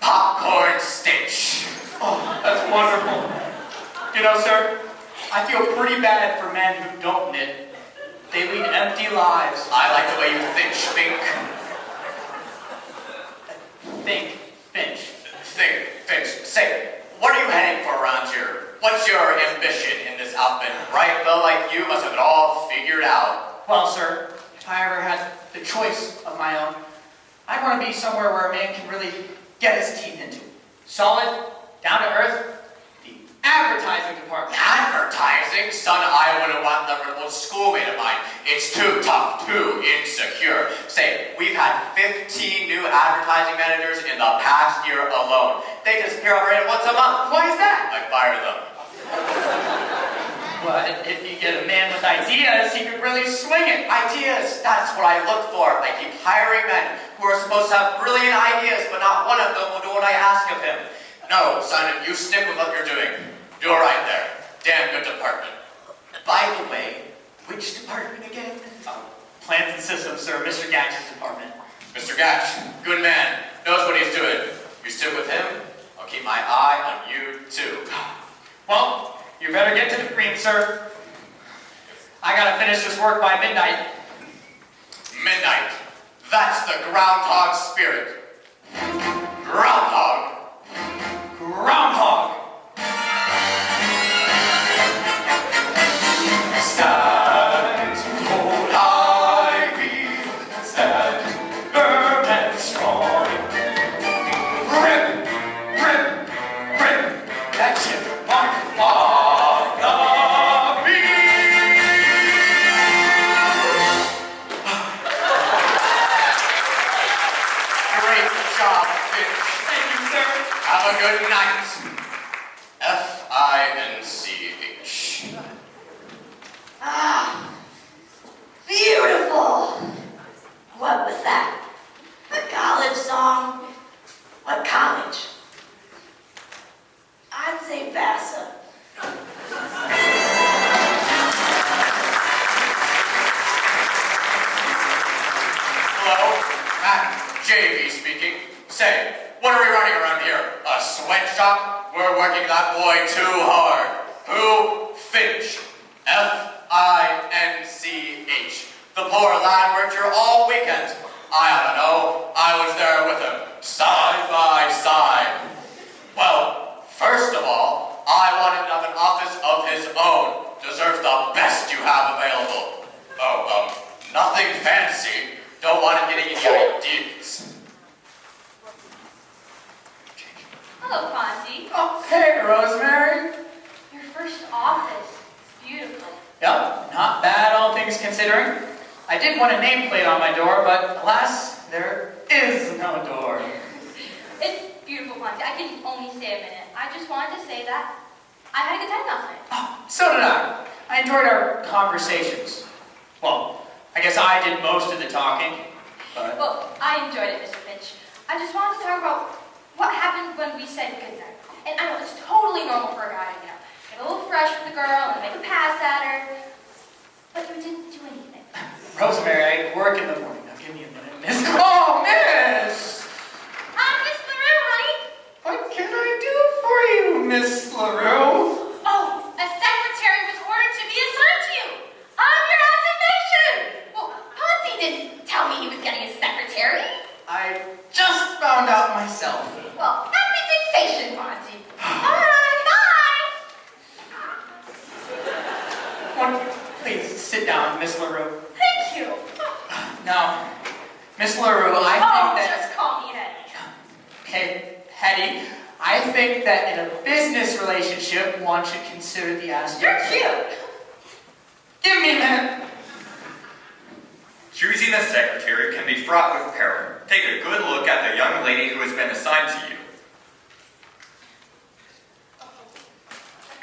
popcorn stitch. Oh, that's wonderful. You know, sir, I feel pretty bad for men who don't knit. They lead empty lives. I like the way you think, Fink. Think, Finch. Say, what are you heading for around here? What's your ambition in this outfit? Right, though, like you must have it all figured out. Well, sir, if I ever had the choice of my own, I'd want to be somewhere where a man can really get his teeth into. Solid, down to earth, the advertising department. Advertising? Son, I wouldn't want them with a schoolmate of mine. It's too tough, too insecure. Say, we've had 15 new advertising managers in the past year alone. They disappear over here once a month. Why is that? I fire them. But if you get a man with ideas, he could really swing it. Ideas, that's what I look for. I keep hiring men who are supposed to have brilliant ideas, but not one of them will do what I ask of him. No, son, you stick with what you're doing. You're right there. Damn good department. By the way, which department again? Plans and systems, sir. Mr. Gatch's department. Mr. Gatch, good man, knows what he's doing. You stick with him, I'll keep my eye on you too. Well, you better get to the cream, sir. I gotta finish this work by midnight. Midnight. That's the groundhog spirit. Groundhog. Groundhog. Stand, old Ivy, stand job, Finch. Thank you, sir. Have a good night. Finch. Ah, beautiful. What was that? A college song? What college? I'd say Vassar. Hello? JV speaking. Say, what are we running around here? A sweatshop? We're working that boy too hard. Who? Finch. Finch. The poor lad worked here all weekend. I ought to know. I was there with him, side by side. Well, first of all, I want him to have an office of his own. Deserves the best you have available. Oh, nothing fancy. Don't want him getting any ideas. Hello, Fonzie. Oh, hey, Rosemary. Your first office. It's beautiful. Yep, not bad, all things considering. I did want a nameplate on my door, but alas, there is no door. It's beautiful, Fonzie. I can only stay a minute. I just wanted to say that I had a good time last night. Oh, so did I. I enjoyed our conversations. Well, I guess I did most of the talking, but... Well, I enjoyed it, Mr. Finch. I just wanted to talk about what happened when we said goodnight. And I know it's totally normal for a guy to, get a little fresh with the girl and make a pass at her. But you didn't do anything. Rosemary, I work in the morning. Now give me a minute, miss. Oh, miss! I'm Miss LaRue, honey. What can I do for you, Miss LaRue? Oh, a secretary was ordered to be assigned to you. On your resignation. Well, Ponzi didn't tell me he was getting a secretary. I just found out myself. Well, happy dictation, Ponzi. All right, bye. Please sit down, Miss LaRue. Thank you. Now, Miss LaRue, I think that... just call me Hetty. Okay, Hetty, I think that in a business relationship, one should consider the aspect... You're cute. Give me a minute. Choosing a secretary can be fraught with peril. Take a good look at the young lady who has been assigned to you.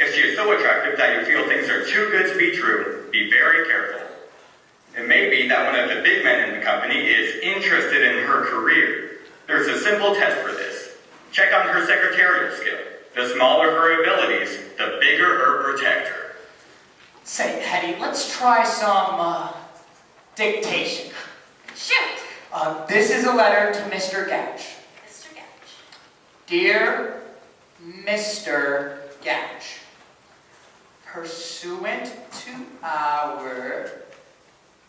If she is so attractive that you feel things are too good to be true, be very careful. It may be that one of the big men in the company is interested in her career. There's a simple test for this. Check on her secretarial skill. The smaller her abilities, the bigger her protector. Say, Hetty, let's try some, dictation. Shoot. This is a letter to Mr. Gatch. Mr. Gatch. Dear Mr. Gatch, pursuant to our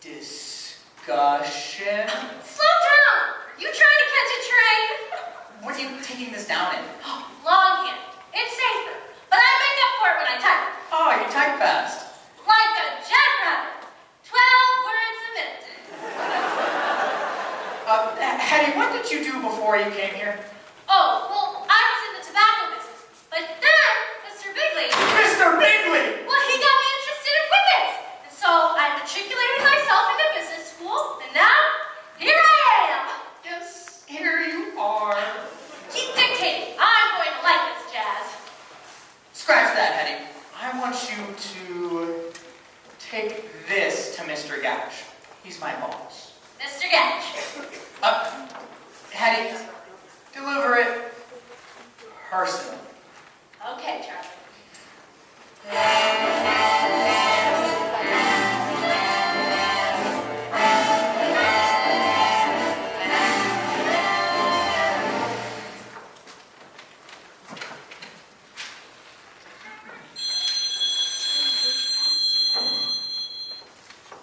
discussion... Slow down! Are you trying to catch a train? What are you taking this down in? Longhand. It's safer. But I make up for it when I type. Oh, you type fast. Like a jackrabbit. 12 words a minute. Hetty, what did you do before you came here? Oh, well, I was in the tobacco business. But then, Mr. Bigley... Mr. Bigley! Well, he got me interested in whippets. And so I matriculated myself into business school, and now, here I am. Yes, here you are. Keep dictating. I'm going to like this jazz. Scratch that, Hetty. I want you to take this to Mr. Gatch. He's my boss. Mr. Gatch. Hetty, deliver it personally. Okay, Charlie.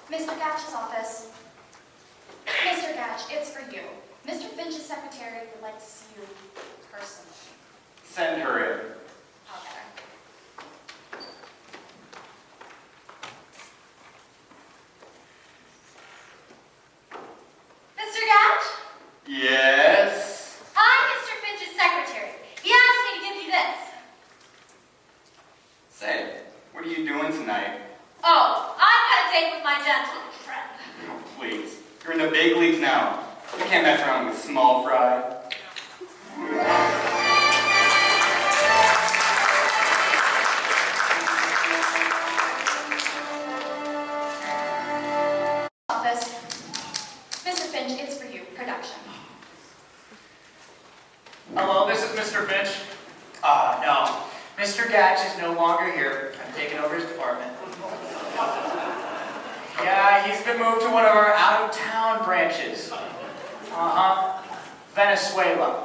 Mr. Gatch's office. Mr. Gatch, it's for you. Mr. Finch's secretary would like to see you personally. Send her in. Okay. Mr. Gatch? Yes? I'm Mr. Finch's secretary. He asked me to give you this. Say, what are you doing tonight? Oh, I've got a date with my gentle friend. Oh, please. You're in the big leagues now. You can't mess around with small fry. Office. Mr. Finch, it's for you. Production. Hello, this is Mr. Finch. No. Mr. Gatch is no longer here. I'm taking over his department. Yeah, he's been moved to one of our out-of-town branches. Venezuela.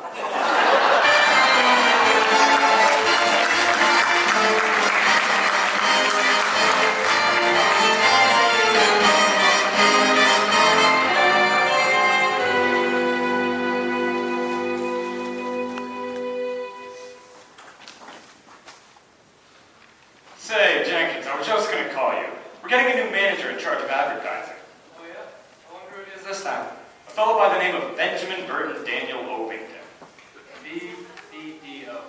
Say, Jenkins, I was just going to call you. We're getting a new manager in charge of advertising. Oh yeah? I wonder who it is this time. A fellow by the name of Benjamin Burton Daniel Ovington. B-B-D-O.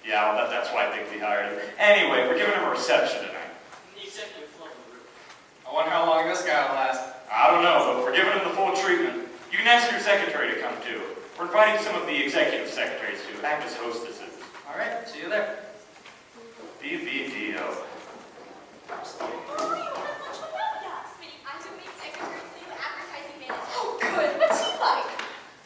Yeah, well, that's why I think we hired him. Anyway, we're giving him a reception tonight. I wonder how long this guy will last. I don't know, but we're giving him the full treatment. You can ask your secretary to come too. We're inviting some of the executive secretaries to act as hostesses. All right, see you there. BBDO. Oh, good. What's he like?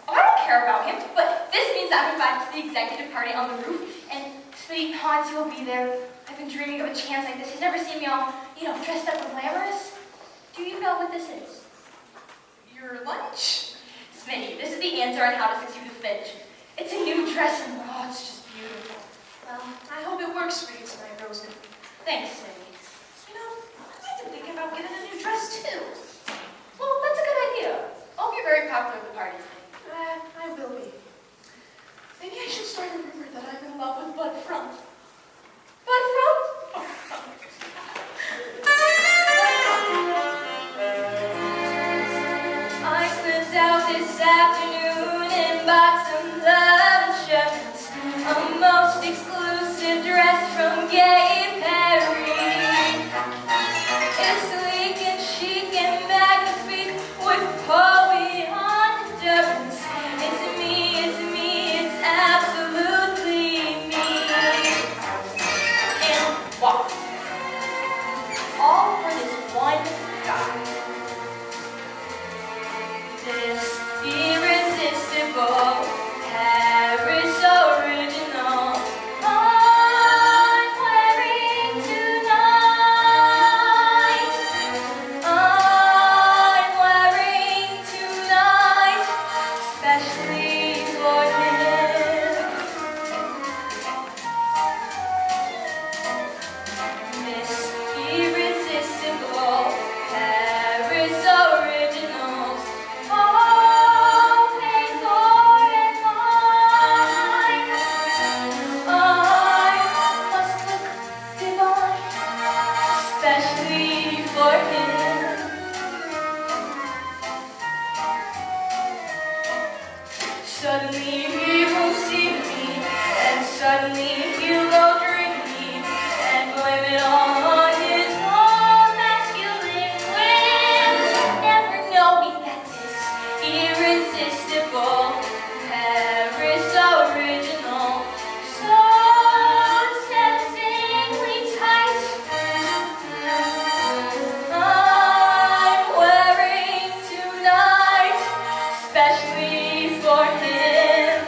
Oh, I don't care about him, but this means I'm invited to the executive party on the roof, and sweet Pansy will be there. I've been dreaming of a chance like this. He's never seen me all, dressed up and glamorous. Do you know what this is? Your lunch? Smitty, this is the answer on how to succeed with Finch. It's a new dress, and it's just beautiful. Well, I hope it works for you tonight, Rosen. Thanks, Smitty. I've been thinking about getting a new dress too. Well, that's a good idea. I hope you're very popular at the party tonight. I will be. Maybe I should start a rumor that I'm in love with Bud Frump. Bud Frump? I slipped out this afternoon and bought some love insurance, a most exclusive dress from Gay Perry. It's sleek and chic and magnifique with poet endurance. It's me, it's absolutely me. And what? All for this one guy. This irresistible Paris original I'm wearing tonight. I'm wearing tonight, especially for him. This irresistible Paris originals. All paid for and mine. I must look divine, especially for him. Suddenly he will see me, and suddenly he'll go dreamy, and blame it all on his own masculine whim, never knowing that this irresistible Paris original, so temptingly tight, I'm wearing tonight, especially for him.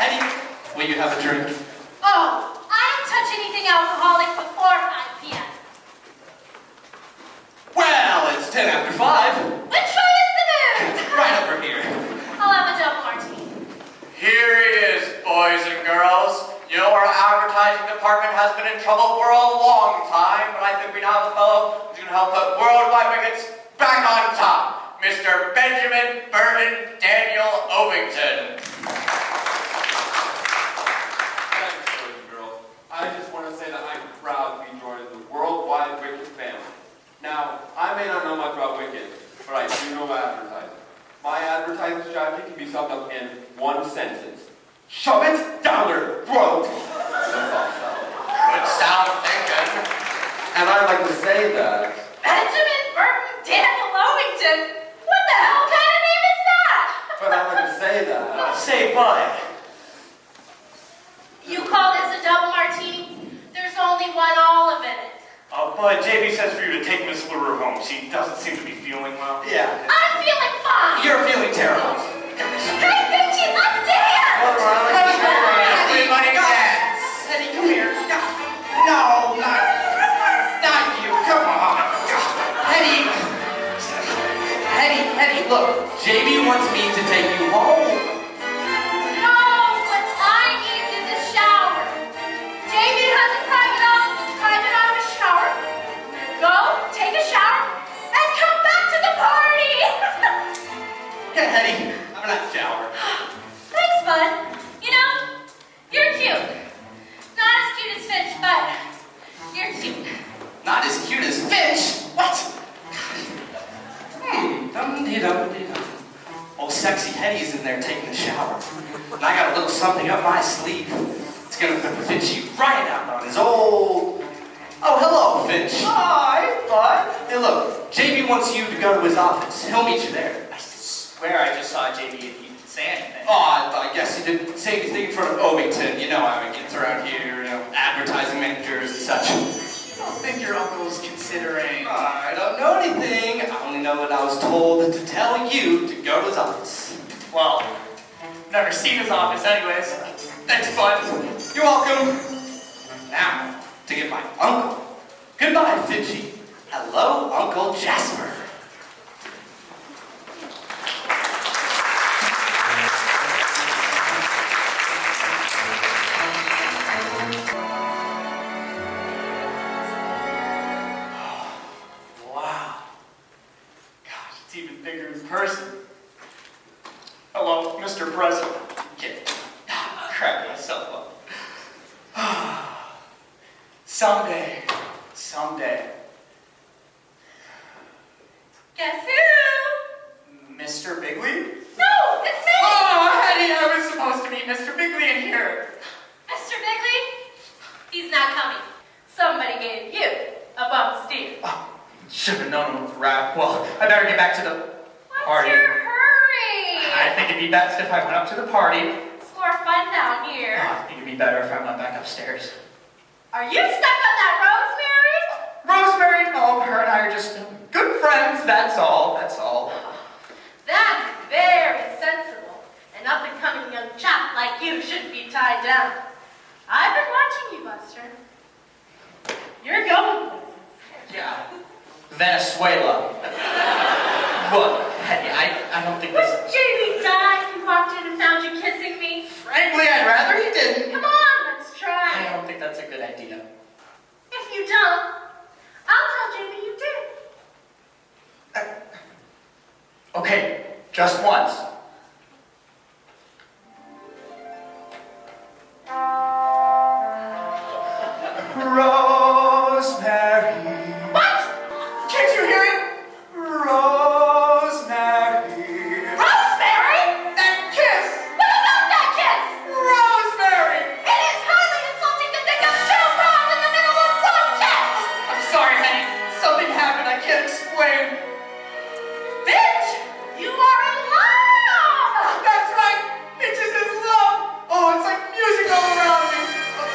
Eddie, will you have a drink? Oh, I don't touch anything alcoholic before 5 p.m. Well, it's 10 after 5. Which one is the booze? Right over here. I'll have a double martini. Here he is, boys and girls. You know, our advertising department has been in trouble for a long time, but I think we now have a fellow who's going to help put Worldwide Wickets back on top. Mr. Benjamin Burton Daniel Ovington. Thanks, boys and girls. I just want to say that I'm proud to be joining the Worldwide Wicked family. Now, I may not know much about Wicked, but I do know advertising. My advertising strategy can be summed up in one sentence. Shove it down their throat! That's all. Good sound thinking. And I'd like to say that. Benjamin Burton Daniel Ovington? What the hell kind of name is that? But I'd like to say that. Say bud. You call this a double martini? There's only one olive in it. Bud, JB says for you to take Miss LaRue home. She doesn't seem to be feeling well. Yeah. I'm feeling fine. You're feeling terrible. Hey, Benji, let's dance! Everybody dance. Eddie, come here. No, not you. Come on. Eddie, look. JB wants me to take you home. No, what I need is a shower. JB has a private office shower. Go, take a shower, and come back to the party. Yeah, Eddie, I'm not shower. Thanks, bud. You know, you're cute. Not as cute as Finch, but you're cute. Not as cute as Finch. What? Dum-dee-dum-dee-dum. Old sexy Hetty's in there taking a shower. And I got a little something up my sleeve. It's gonna put Finchy right out on his old... Oh, hello, Finch. Hi, bud. Hey, look, JB wants you to go to his office. He'll meet you there. I swear I just saw JB and he didn't say anything. Oh, I guess he didn't say anything in front of Ovington. You know how it gets around here, advertising managers and such. I don't think your uncle's considering... I don't know anything. I only know that I was told to tell you to go to his office. Well, never seen his office anyways. Thanks, bud. You're welcome. Now, to get my uncle. Goodbye, Finchy. Hello, Uncle Jasper. Wow. Gosh, it's even bigger in person. Hello, Mr. President. Get crack myself up. Someday. Guess who? Mr. Bigley? No, it's me! Oh, Hetty, I was supposed to meet Mr. Bigley in here. Mr. Bigley? He's not coming. Somebody gave you a bump steer. Oh, should have known him with the rap. Well, I better get back to the What's party. your hurry? I think it'd be best if I went up to the party. It's more fun down here. I think it'd be better if I went back upstairs. Are you stuck on that Rosemary? Rosemary, no, her and I are just good friends, that's all. That's very sensible. An up-and-coming young chap like you shouldn't be tied down. I've been watching you, Buster. You're going places. Yeah. Venezuela. Look, Hetty, I don't think Would this... JB die if he walked in and found you kissing me? Frankly, I'd rather he didn't. Come on, let's try. I don't think that's a good idea. If you don't, I'll tell JB you did. Okay, just once. Rosemary. What? Can't you hear it? Rosemary. Rosemary? That kiss! What about that kiss? Rosemary! It is highly insulting to think of two bras in the middle of one kiss! I'm sorry, honey. Something happened I can't explain. Bitch, you are in love! That's right! Bitches in love! Oh, it's like music all around me.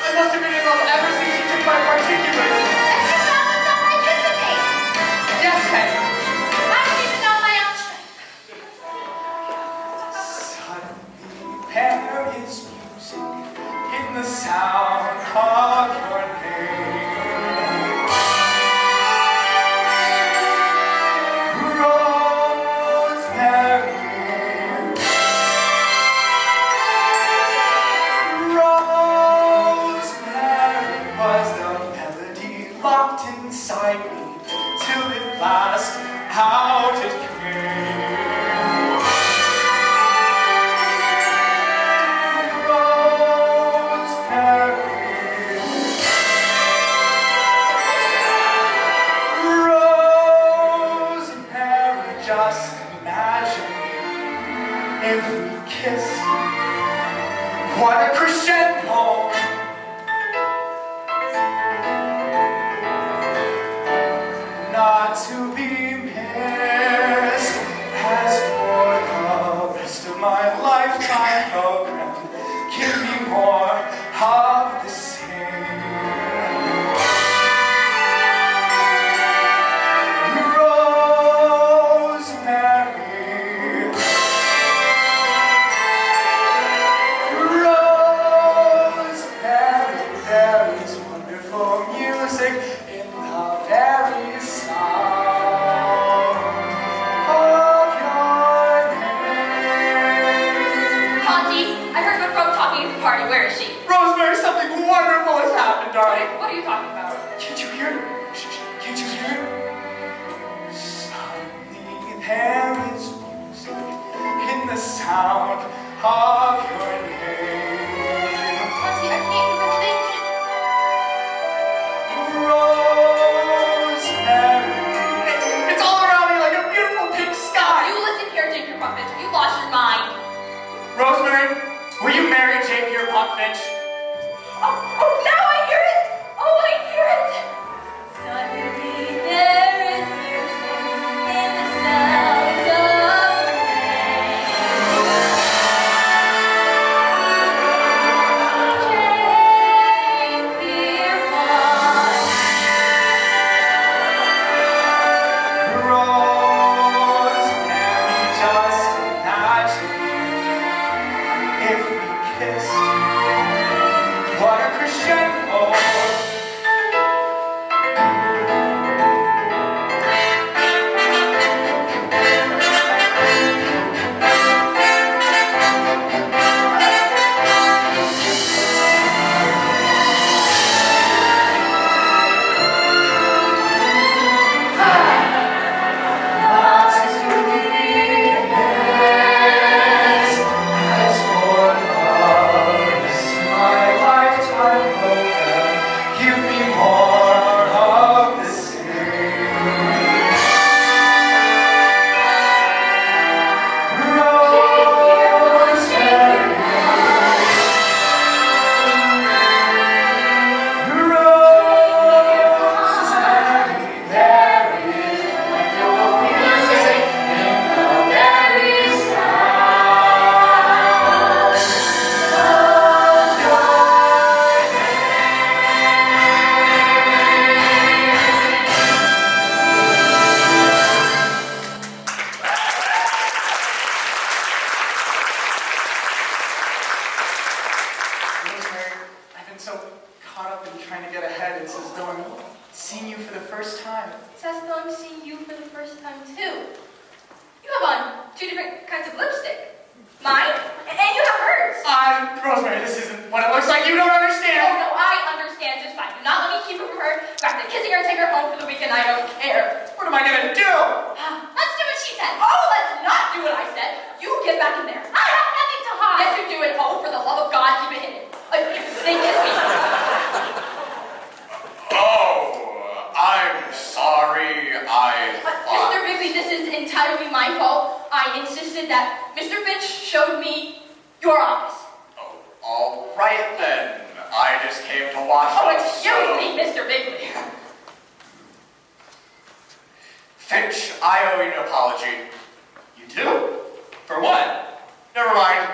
I must have been in love ever since you took my particulars. And you found yourself like kissing me! Yes, honey. I don't even know my own strength. Suddenly, Paris music in the sound of your name. Rosemary, Rosemary was the melody locked inside me till at last out it came. Just imagine if we kissed. What a crescendo! Not to be missed. As for the rest of my lifetime program, give me more of the same. What are you talking about? Can't you hear it? Can't you hear it? Suddenly there is music in the sound of your name. Monty, I can't even think. Rosemary. It's all around me like a beautiful pink sky. You listen here, J. Pierre Buckfinch. You lost your mind. Rosemary, will you marry J. Pierre Buckfinch? Oh, now I hear it! Oh, I hear it! Suddenly there is music in the sound of Rosemary, just imagine if we kissed. What a crescendo! As for love, my lifetime program, give me more of the same. Rosemary, Rosemary, there is wonderful music in the very sound of your Rosemary, I've been so caught up in trying to get ahead, it's as though I'm seeing you for the first time. It's as though I'm seeing you for the first time, too. You have on 2 different kinds of lipstick. Mine, and you have hers. Rosemary, this isn't what it looks like. You don't Oh, understand. no, I understand just fine. Do not let me keep it from her. Back to kissing her and take her home for the weekend. I don't care. What am I gonna do? Let's do what she said. Oh, let's not do what I said. You get back in there. I have nothing to hide. Yes, you do it. Oh, for the love of God, keep it hidden. They kiss me. Oh, I'm sorry. Mr. Bigley, this is entirely my fault. I insisted that Mr. Finch showed me your office. Oh, all right then. I just came to wash Oh, up, excuse so- me, Mr. Bigley. Finch, I owe you an apology. You do? For what? Never mind.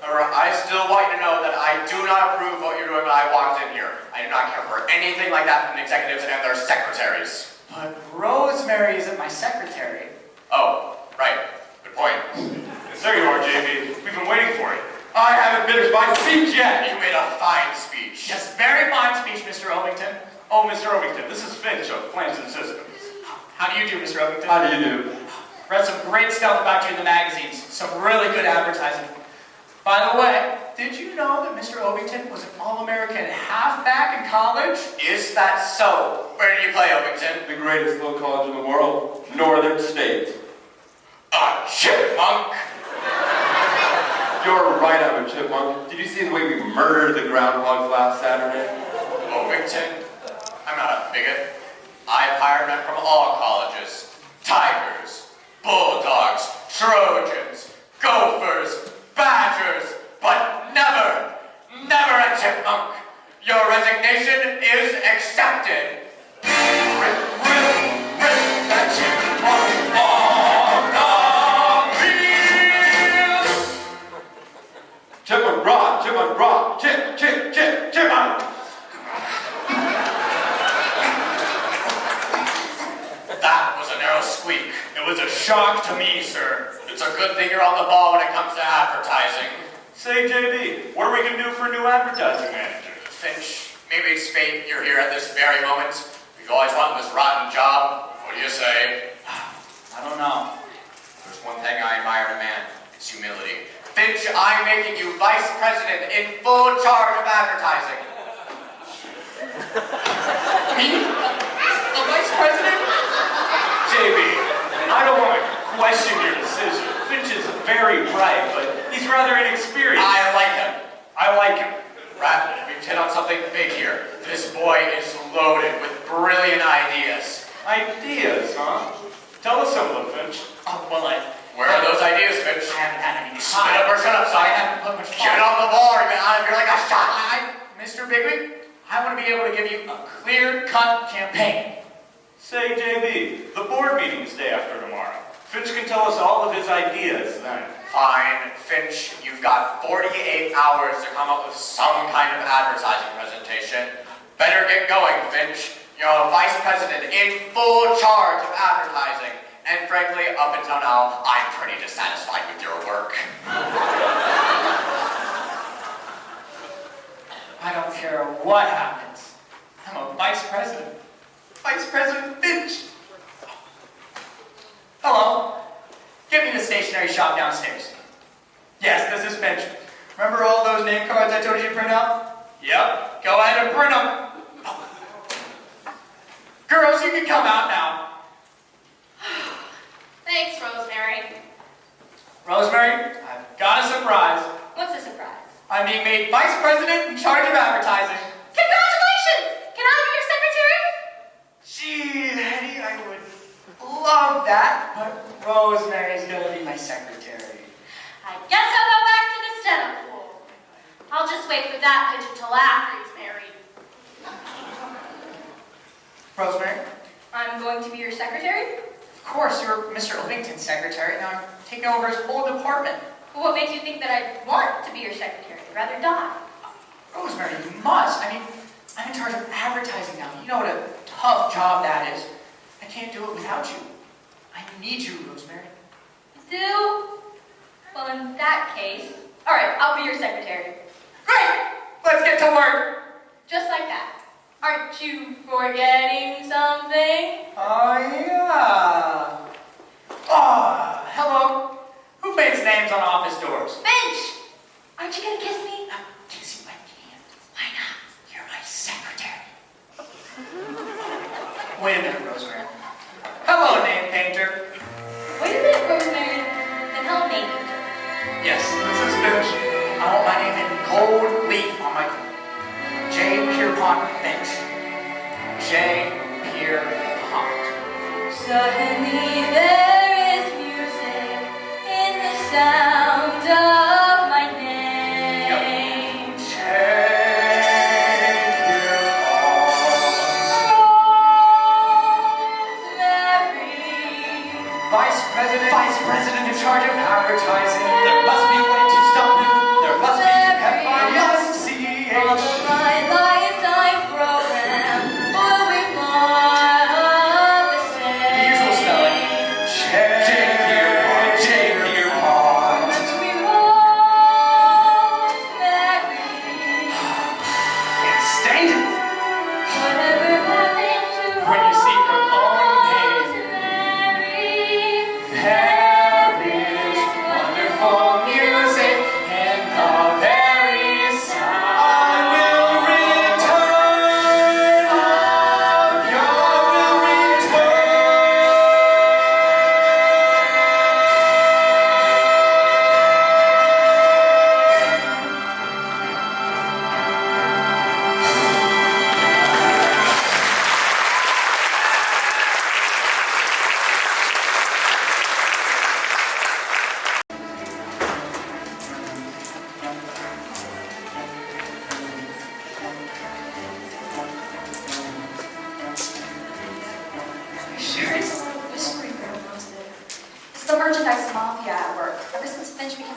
I still want you to know that I do not approve what you're doing when I walked in here. I do not care for anything like that from executives and their secretaries. But Rosemary isn't my secretary. Oh, right. Good point. Yes, there you are, JB. We've been waiting for you. I haven't finished my speech yet. You made a fine speech. Yes, very fine speech, Mr. Ovington. Oh, Mr. Ovington, this is Finch of Plans and Systems. How do you do, Mr. Ovington? How do you do? Read some great stuff about you in the magazines. Some really good advertising. By the way, did you know that Mr. Ovington was an All-American halfback in college? Is that so? Where do you play, Ovington? The greatest little college in the world, Northern State. A chipmunk. You're right, I'm a chipmunk. Did you see the way we murdered the groundhogs last Saturday? Ovington, I'm not a bigot. I've hired men from all colleges. Tigers, bulldogs, Trojans, gophers, badgers, but never a chipmunk. Your resignation is accepted. Rip that chipmunk off the field. Chipmunk rock, chipmunk. That was a narrow squeak. It was a shock to me, sir. It's a good thing you're on the ball when it comes to advertising. Say, JB, what are we going to do for a new advertising manager? Finch, maybe it's fate you're here at this very moment. We've always wanted this rotten job. What do you say? I don't know. There's one thing I admire in a man. It's humility. Finch, I'm making you vice president in full charge of advertising. Me? A vice president? JB, I don't want to question your decision. Finch is very bright, but he's rather inexperienced. I like him. I like him. Rat, we've hit on something big here. This boy is loaded with brilliant ideas. Ideas, huh? Tell us some of them, Finch. Oh, well, Where are those ideas, Finch? I haven't had any Spit up or shut up, son. I haven't put much Get on the ball, you've been out of here like a shot. Mr. Bigwig, I want to be able to give you a clear-cut campaign. Say, JB, the board meeting is day after tomorrow. Finch can tell us all of his ideas then. Fine, Finch, you've got 48 hours to come up with some kind of advertising presentation. Better get going, Finch. You're a vice president in full charge of advertising. And frankly, up until now, I'm pretty dissatisfied with your work. I don't care what happens. I'm a vice president. Vice President Finch. Hello. Give me the stationery shop downstairs. Yes, this is Finch. Remember all those name cards I told you to print out? Yep. Go ahead and print them. Girls, you can come out now. Thanks, Rosemary. Rosemary, I've got a surprise. What's the surprise? I'm being made vice president in charge of advertising. Congratulations! Can I be your secretary? Gee, Hetty, I would love that, but Rosemary's gonna be my secretary. I guess I'll go back to the steno pool. I'll just wait for that picture till after he's married. Rosemary? I'm going to be your secretary? Of course, you're Mr. Ovington's secretary. Now I'm taking over his whole department. Well, what makes you think that I want to be your secretary? I'd rather die. Rosemary, you must. I mean, I'm in charge of advertising now. You know what a tough job that is. I can't do it without you. I need you, Rosemary. You do? Well, in that case, all right, I'll be your secretary. Great! Let's get to work. Just like that. Aren't you forgetting something? Oh, yeah. Oh, hello. Who makes names on office doors? Finch! Aren't you gonna kiss me? Kiss you, I can't. Why not? You're my secretary. Wait a minute, Rosemary. Hello, name painter. Wait a minute, Rosemary. Then help me. Yes, this is Finch. I want my name in gold leaf on my coat. J. Pierpont Finch. J. Pierpont. Suddenly there is music in the sound of my name. Vice President in charge of advertising. There must be a way to stop you. There must be F-I-S-C-H. My lifetime program will be more of the same. The usual spelling.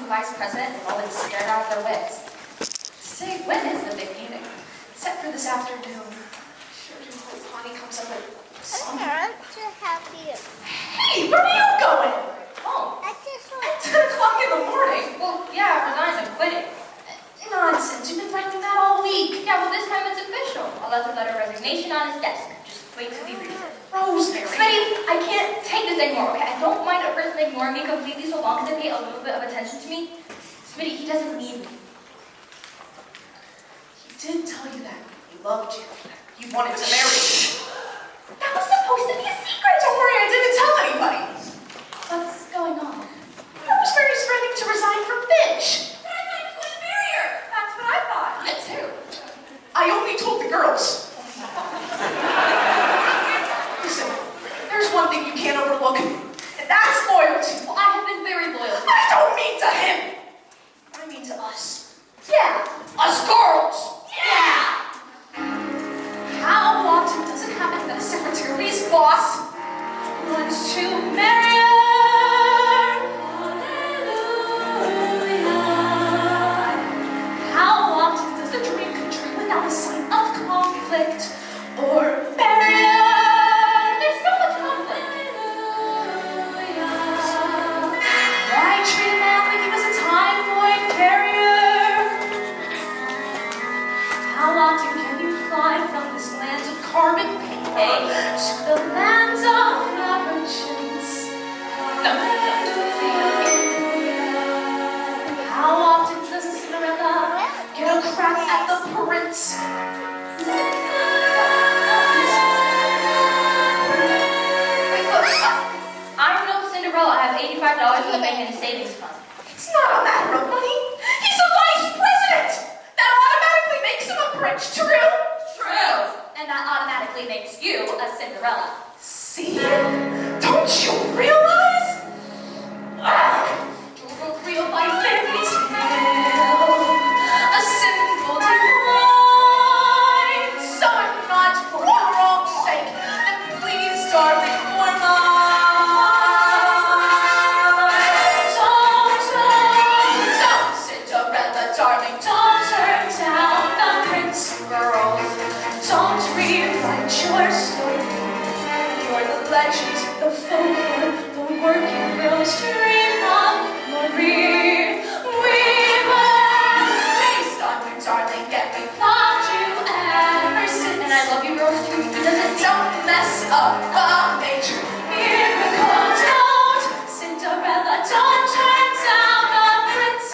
the vice president, they've all been scared out of their wits. Say, when is the big meeting? Set for this afternoon. Sure do hope Connie comes up with something. Hey, where are you going? Oh. At 10 o'clock in the morning. Well, yeah, I resigned. I'm quitting. Nonsense. You've been writing that all week. Yeah, well, this time it's official. I left a letter of resignation on his desk. Just wait till he reads it. Rosemary. Smitty, I can't take this anymore, okay? I don't mind a person ignoring me completely so long as they pay a little bit of attention to me. Smitty, he doesn't need me. He did tell you that. He loved you. He wanted to marry you. That was supposed to be a secret. Don't worry, I didn't tell anybody. What's going on? Rosemary's ready to resign from Finch. But I thought he was going to marry her. That's what I thought. Me too. I only told the girls. Listen, there's one thing you can't overlook, and that's loyalty. Well, I have been very loyal. I don't mean to him. I mean to us. Yeah. Us girls. Yeah. How often does it happen that a secretary's boss wants to marry her? How often does the dream come true without a sign of conflict or barrier? There's so much conflict. Why treat a man like he was a typhoid carrier? How often can you fly from this land of carbon decay to the lands of apparitions? How often does a Cinderella get a crack at the prince? I'm no Cinderella. I have $85 in the bank in a savings fund. It's not a matter of money. He's a vice president. That automatically makes him a prince. True? True. And that automatically makes you a Cinderella. See? Don't you realize? Real by fairy tale, a simple delight. So if not for your own sake, then please, darling, for mine. Don't, Cinderella, darling, Don't turn down the prince, girls. Don't rewrite your story. You're the legends, the folklore, the working girls' dream of Marie. We were please, darling, get me. loved you ever since. And I love you girls too. Don't mess up a major Miracle, don't, Cinderella, don't turn down the prince.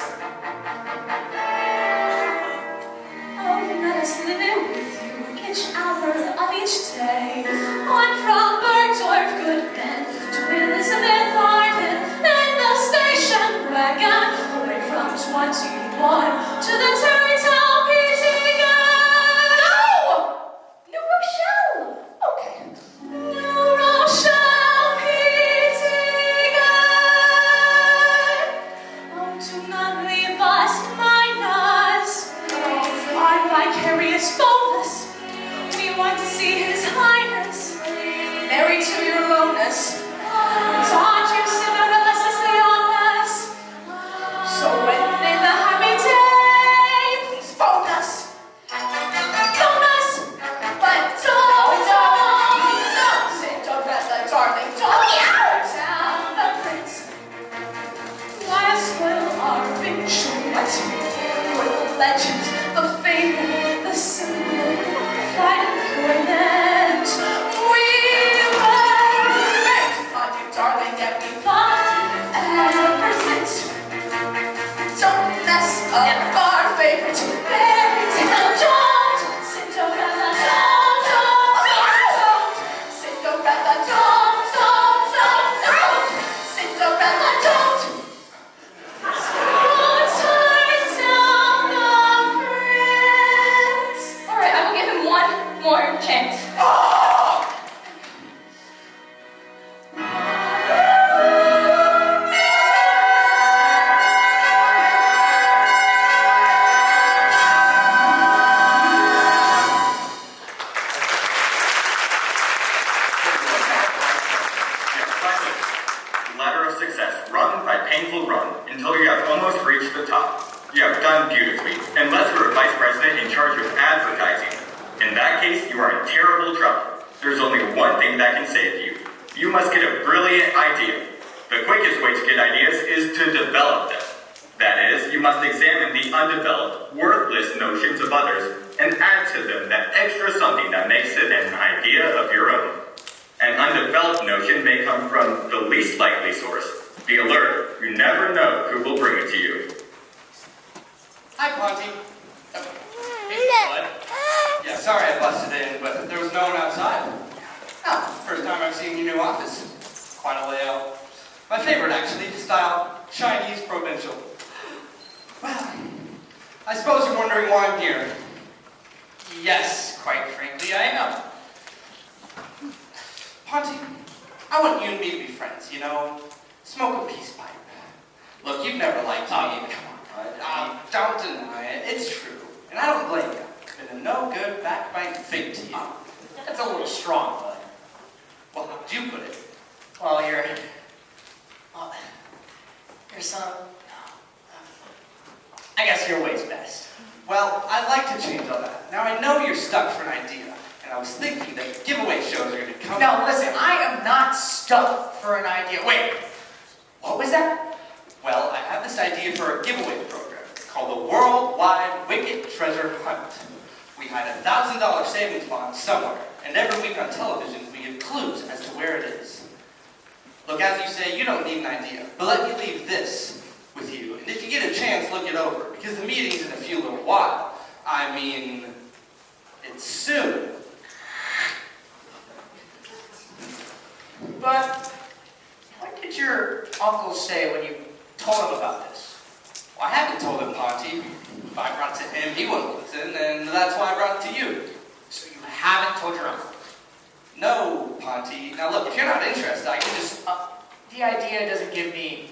Oh, let us live it with you each hour of each day. On from Bergdorf, Goodman to Elizabeth Arden, in the station wagon, away from 21 to the Tarrytown PT No! New Rochelle! Okay. New Rochelle PT Oh, do not leave us minus. Our vicarious bonus. We want to see His Highness Married to your lowness. taught you Cinderella to stay on us. So when In the happy day, please phone us. phone us. But don't, Cinderella, darling, don't Down the prince. Why spoil our enjoyment? For the legends, the fable, the symbol, flight employment. We were darling, get me. loved ever since. Don't mess up our favorite fairy tale. Don't, Cinderella, don't. Cinderella, don't. Cinderella, don't. Turn down the prince. All right, I will give him one more chance. beautifully, unless you're a vice president in charge of advertising. In that case, you are in terrible trouble. There's only one thing that can save you. You must get a brilliant idea. The quickest way to get ideas is to develop them. That is, you must examine the undeveloped, worthless notions of others and add to them that extra something that makes it an idea of your own. An undeveloped notion may come from the least likely source. Be alert. You never know who will bring it to you. Hi, Ponty. Hey, Bud. Yeah, sorry I busted in, but there was no one outside. Oh, first time I've seen your new office. Quite a layout. My favorite, actually, style Chinese provincial. Well, I suppose you're wondering why I'm here. Yes, quite frankly, I am. Ponty, I want you and me to be friends, you know? Smoke a peace pipe. Look, you've never liked me. Come on, Bud. Don't deny it. It's true. And I don't blame you. Been a no-good, backbiting fig to you. That's a little strong, Bud. Well, how'd you put it? Well, you're some... I guess your way's best. Well, I'd like to change all that. Now, I know you're stuck for an idea, and I was thinking that giveaway shows are going to come... Now, listen, I am not stuck for an idea. Wait, what was that? Well, I have this idea for a giveaway program called the Worldwide Wicked Treasure Hunt. We hide a $1,000 savings bond somewhere, and every week on television, we give clues as to where it is. Look, as you say, you don't need an idea, but let me leave this with you, and if you get a chance, look it over, because the meeting's in a few little while. I mean, it's soon. But what did your uncle say when you told him about this? Well, I haven't told him, Ponty. If I brought it to him, he wouldn't listen, and that's why I brought it to you. So you haven't told your uncle? No, Ponty. Now look, if you're not interested, I can just... The idea doesn't give me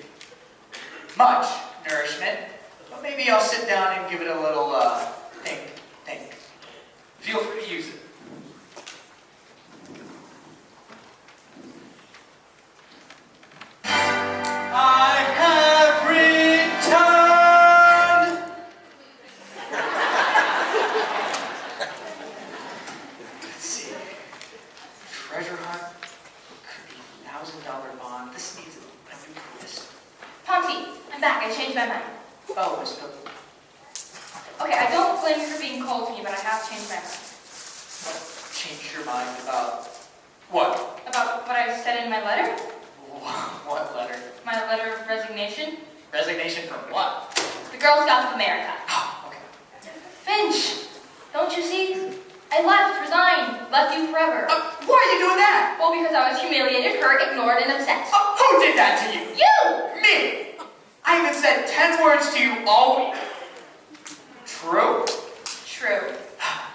much nourishment, but maybe I'll sit down and give it a little, think. Feel free to use it. I have returned! Let's see. Treasure hunt. Could be $1,000 bond. This needs a new twist. Ponty, I'm back. I changed my mind. Oh, Miss Cookie. Okay, I don't blame you for being cold to me, but I have changed my mind. Change your mind about what? About what I said in my letter? What letter? My letter of resignation? Resignation from what? The Girl Scouts of America. Oh, okay. Finch, don't you see? I left, resigned, left you forever. Why are you doing that? Well, because I was humiliated, hurt, ignored, and upset. Who did that to you? You! Me! I even said 10 words to you all week. True? True.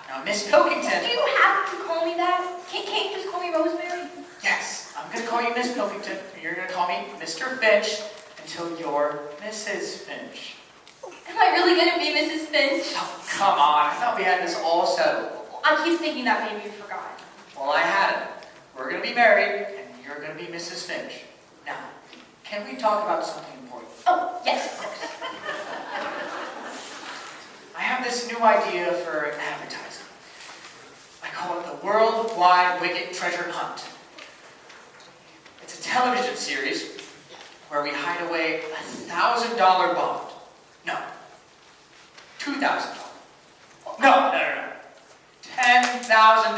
Now, Miss Pilkington... Do you have to call me that? Can't you just call me Rosemary? Yes, I'm going to call you Miss Pilkington, and you're going to call me Mr. Finch until you're Mrs. Finch. Am I really going to be Mrs. Finch? Oh, come on. I thought we had this all settled. I keep thinking that maybe you forgot. Well, I hadn't. We're going to be married, and you're going to be Mrs. Finch. Now, can we talk about something important? Oh, yes, of course. I have this new idea for advertising. I call it the Worldwide Wicked Treasure Hunt. It's a television series where we hide away a $1,000 bond. No. $2,000. No. $10,000.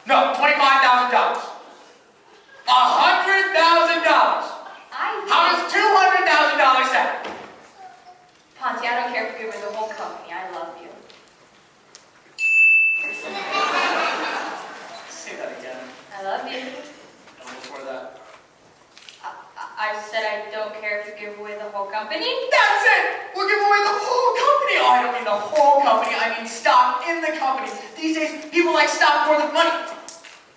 No, $25,000. $100,000. How does $200,000 sound? Ponty, I don't care if you were the whole company. I love you. Say that again. I love you. And before that. I said I don't care if you give away the whole company. That's it! We'll give away the whole company! Oh, I don't mean the whole company. I mean stock in the company. These days, people like stock more than money.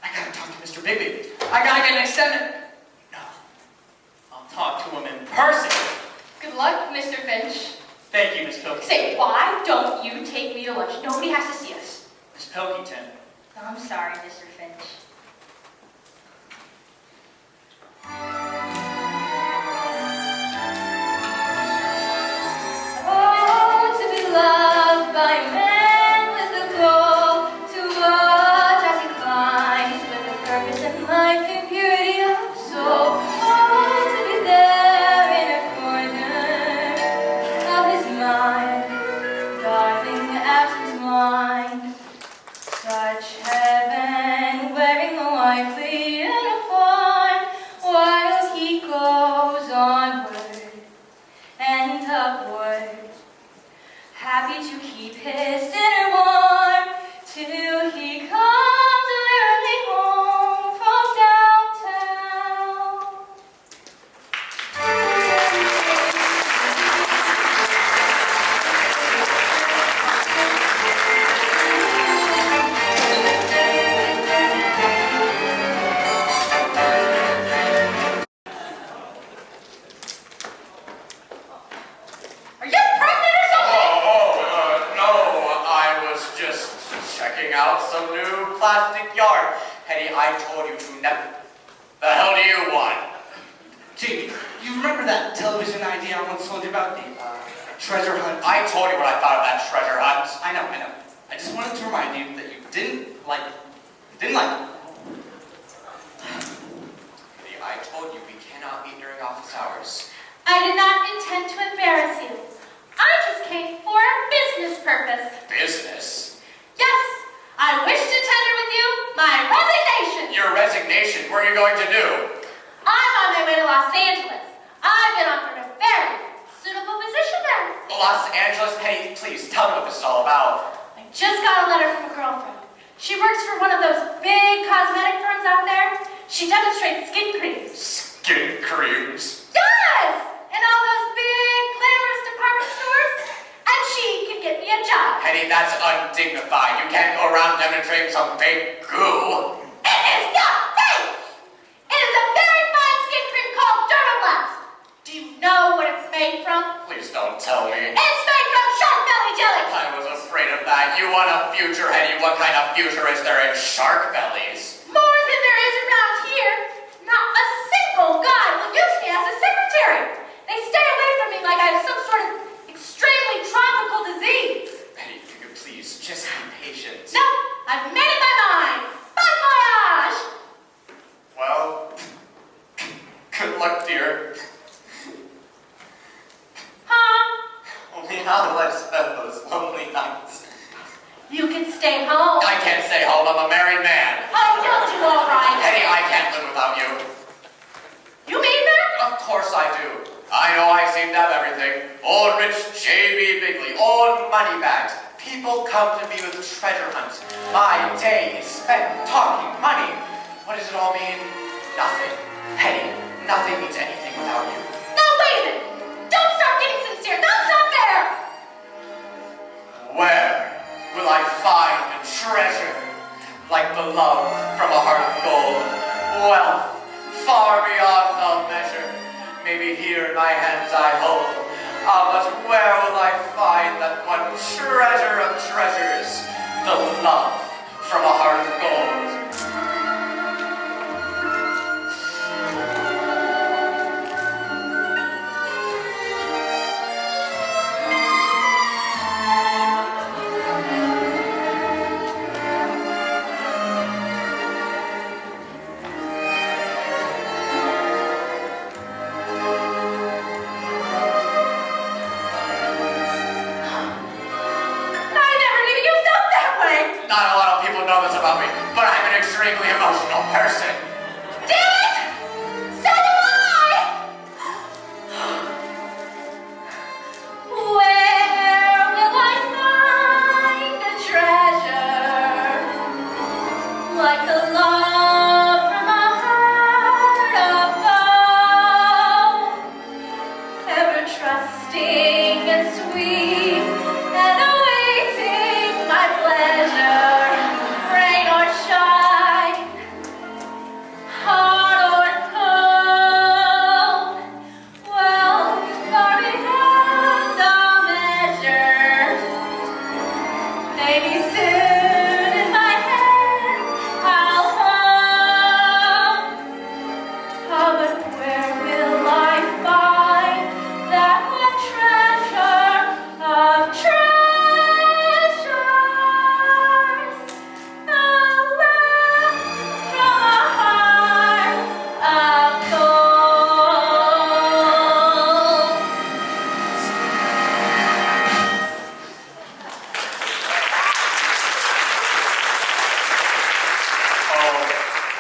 I gotta talk to Mr. Bigby. I gotta get an extended... No. I'll talk to him in person. Good luck, Mr. Finch. Thank you, Miss Pilkington. Say, why don't you take me to lunch? Nobody has to see us. Miss Pilkington. Oh, I'm sorry, Mr. Finch. Oh, to be keep his dinner warm till he comes early home from downtown. Are you pregnant or something? No, I was just checking out some new plastic yarn. Hetty, I told you to never. The hell do you want? Jamie, you remember that television idea I once told you about? The treasure hunt? I told you what I thought of that treasure hunt. I know. I just wanted to remind you that you didn't like it. Didn't like it. Hetty, I told you we cannot meet during office hours. I did not intend to embarrass you. I just came for a business purpose. Business? Yes, I wish to tender with you my resignation. Your resignation? What are you going to do? I'm on my way to Los Angeles. I've been offered a very suitable position there. Los Angeles? Hetty, please tell me what this is all about. I just got a letter from a girlfriend. She works for one of those big cosmetic firms out there. She demonstrates skin creams. Skin creams? Yes! In all those big, glamorous department stores. And she can get me a job. Hetty, that's undignified. You can't go around demonstrating some fake goo. It is not fake! It is a very fine skin cream called Dermablast. Do you know what it's made from? Please don't tell me. It's made from shark belly jelly. I was afraid of that. You want a future, Hetty? What kind of future is there in shark bellies? More than there is around here. Not a single guy will use me as a secretary. They stay away from me like I have some sort of extremely tropical disease. Hetty, if you could please just be patient. No, I've made up my mind. Bon voyage! Well, good luck, dear. Huh? Only how do I spend those lonely nights? You can stay home. I can't stay home. I'm a married man. Oh, you'll do all right. Hetty, I can't live without you. You mean that? Of course I do. I know I seem to have everything. Old rich J.B. Bigley, old money bags. People come to me with treasure hunts. My day is spent talking money. What does it all mean? Nothing. Hetty, nothing means anything without you. No, wait a minute. Don't start getting sincere. That's not fair. Where will I find a treasure? Like the love from a heart of gold. Wealth far beyond all measure. Maybe here in my hands I hold. But where will I find that one treasure of treasures? The love from a heart of gold. Not a lot of people know this about me, but I'm an extremely emotional person. Damn it! So do I! Where will I find a treasure like the love from a heart of gold, ever trusting and sweet and awaiting my pleasure? Rain or shine, hot or cold, well, far beyond all measure. Maybe soon in my hands I'll hold. Oh, but where will I find that one treasure of treasures?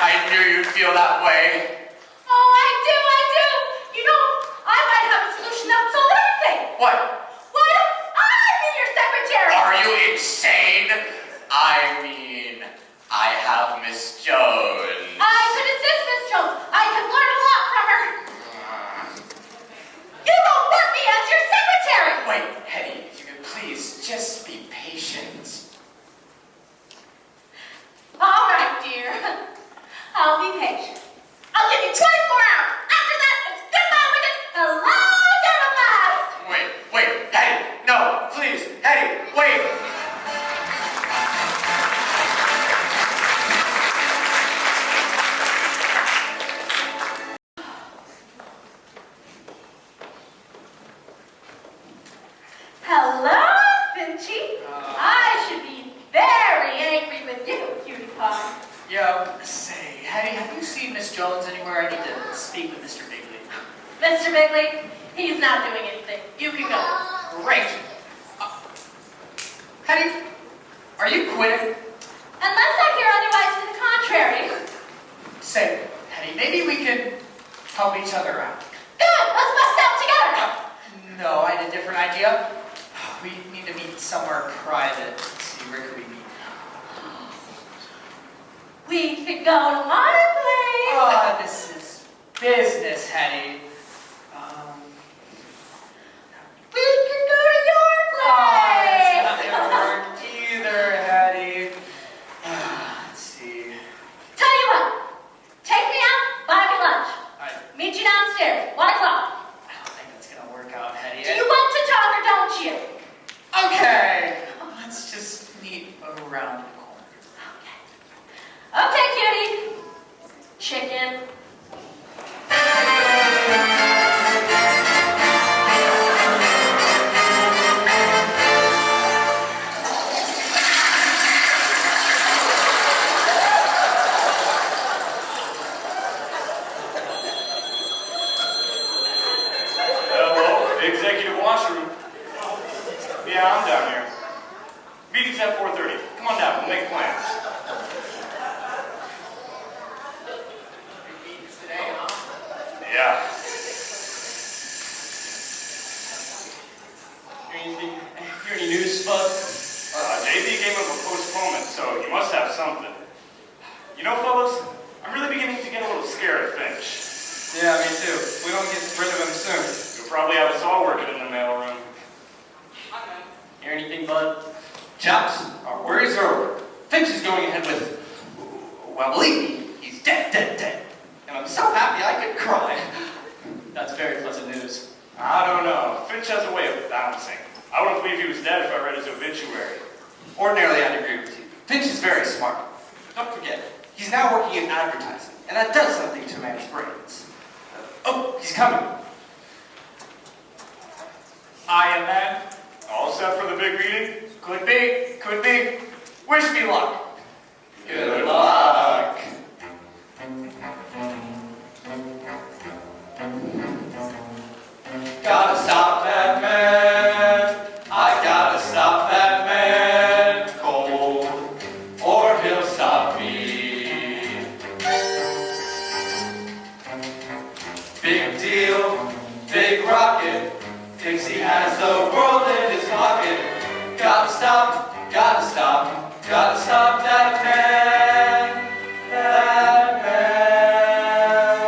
I knew you'd feel that way. Oh, I do. You know, I might have a solution that would solve everything. What? Why don't I be your secretary? secretary. Are you insane? I mean, I have Miss Jones. I could assist Miss Jones. I could learn a lot from her. You won't want me as your secretary. Wait, Hetty, if you could please just be patient. All right, dear. I'll be patient. I'll give you 24 hours. After that, it's goodbye wickets and a long time of last. Wait, Hetty, no, please, Hetty, wait. Hello, Finchy. I should be very angry with you, cutie pie. Yo, say, Hetty, have you seen Miss Jones anywhere? I need to speak with Mr. Bigley. Mr. Bigley, he's not doing anything. You can go. Great. Hetty, are you quitting? Unless I hear otherwise to the contrary. Say, Hetty, maybe we could help each other out. Good, let's bust out together. No, I had a different idea. We need to meet somewhere private. Let's see, where could we meet? We could go to my place. Oh, this is business, Hetty. We could go to your Oh, place. it's not gonna work either, Hetty. Let's see. Tell you what, take me out, buy me lunch. Meet you downstairs, 1 o'clock. I don't think that's gonna work out, Hetty. Do you want to talk or don't you? Okay, let's just meet around the corner. Okay, cutie. Chicken. Hello, executive washroom. Yeah, I'm down here. Meeting's at 4:30. Come on down, we'll make plans. Meetings today, huh? Yeah. Hear any news, Spud? JP gave up a postponement, so he must have something. You know, fellas, I'm really beginning to get a little scared of Finch. Yeah, me too. We don't get rid of him soon. You'll probably have us all working in the mailroom. Hear anything, Bud? Chaps, our worries are over. Finch is going ahead with, well, believe me, he's dead. And I'm so happy I could cry. That's very pleasant news. I don't know. Finch has a way of bouncing. I wouldn't believe he was dead if I read his obituary. Ordinarily, I'd agree with you. Finch is very smart. Don't forget, he's now working in advertising, and that does something to a man's brains. Oh, he's coming. I am man. All set for the big meeting? Could be. Wish me luck. Good luck. Gotta stop that man. I gotta stop that man cold, or he'll stop me. Big deal, big rocket. Thinks he has the world in his pocket. Gotta stop that man. That man.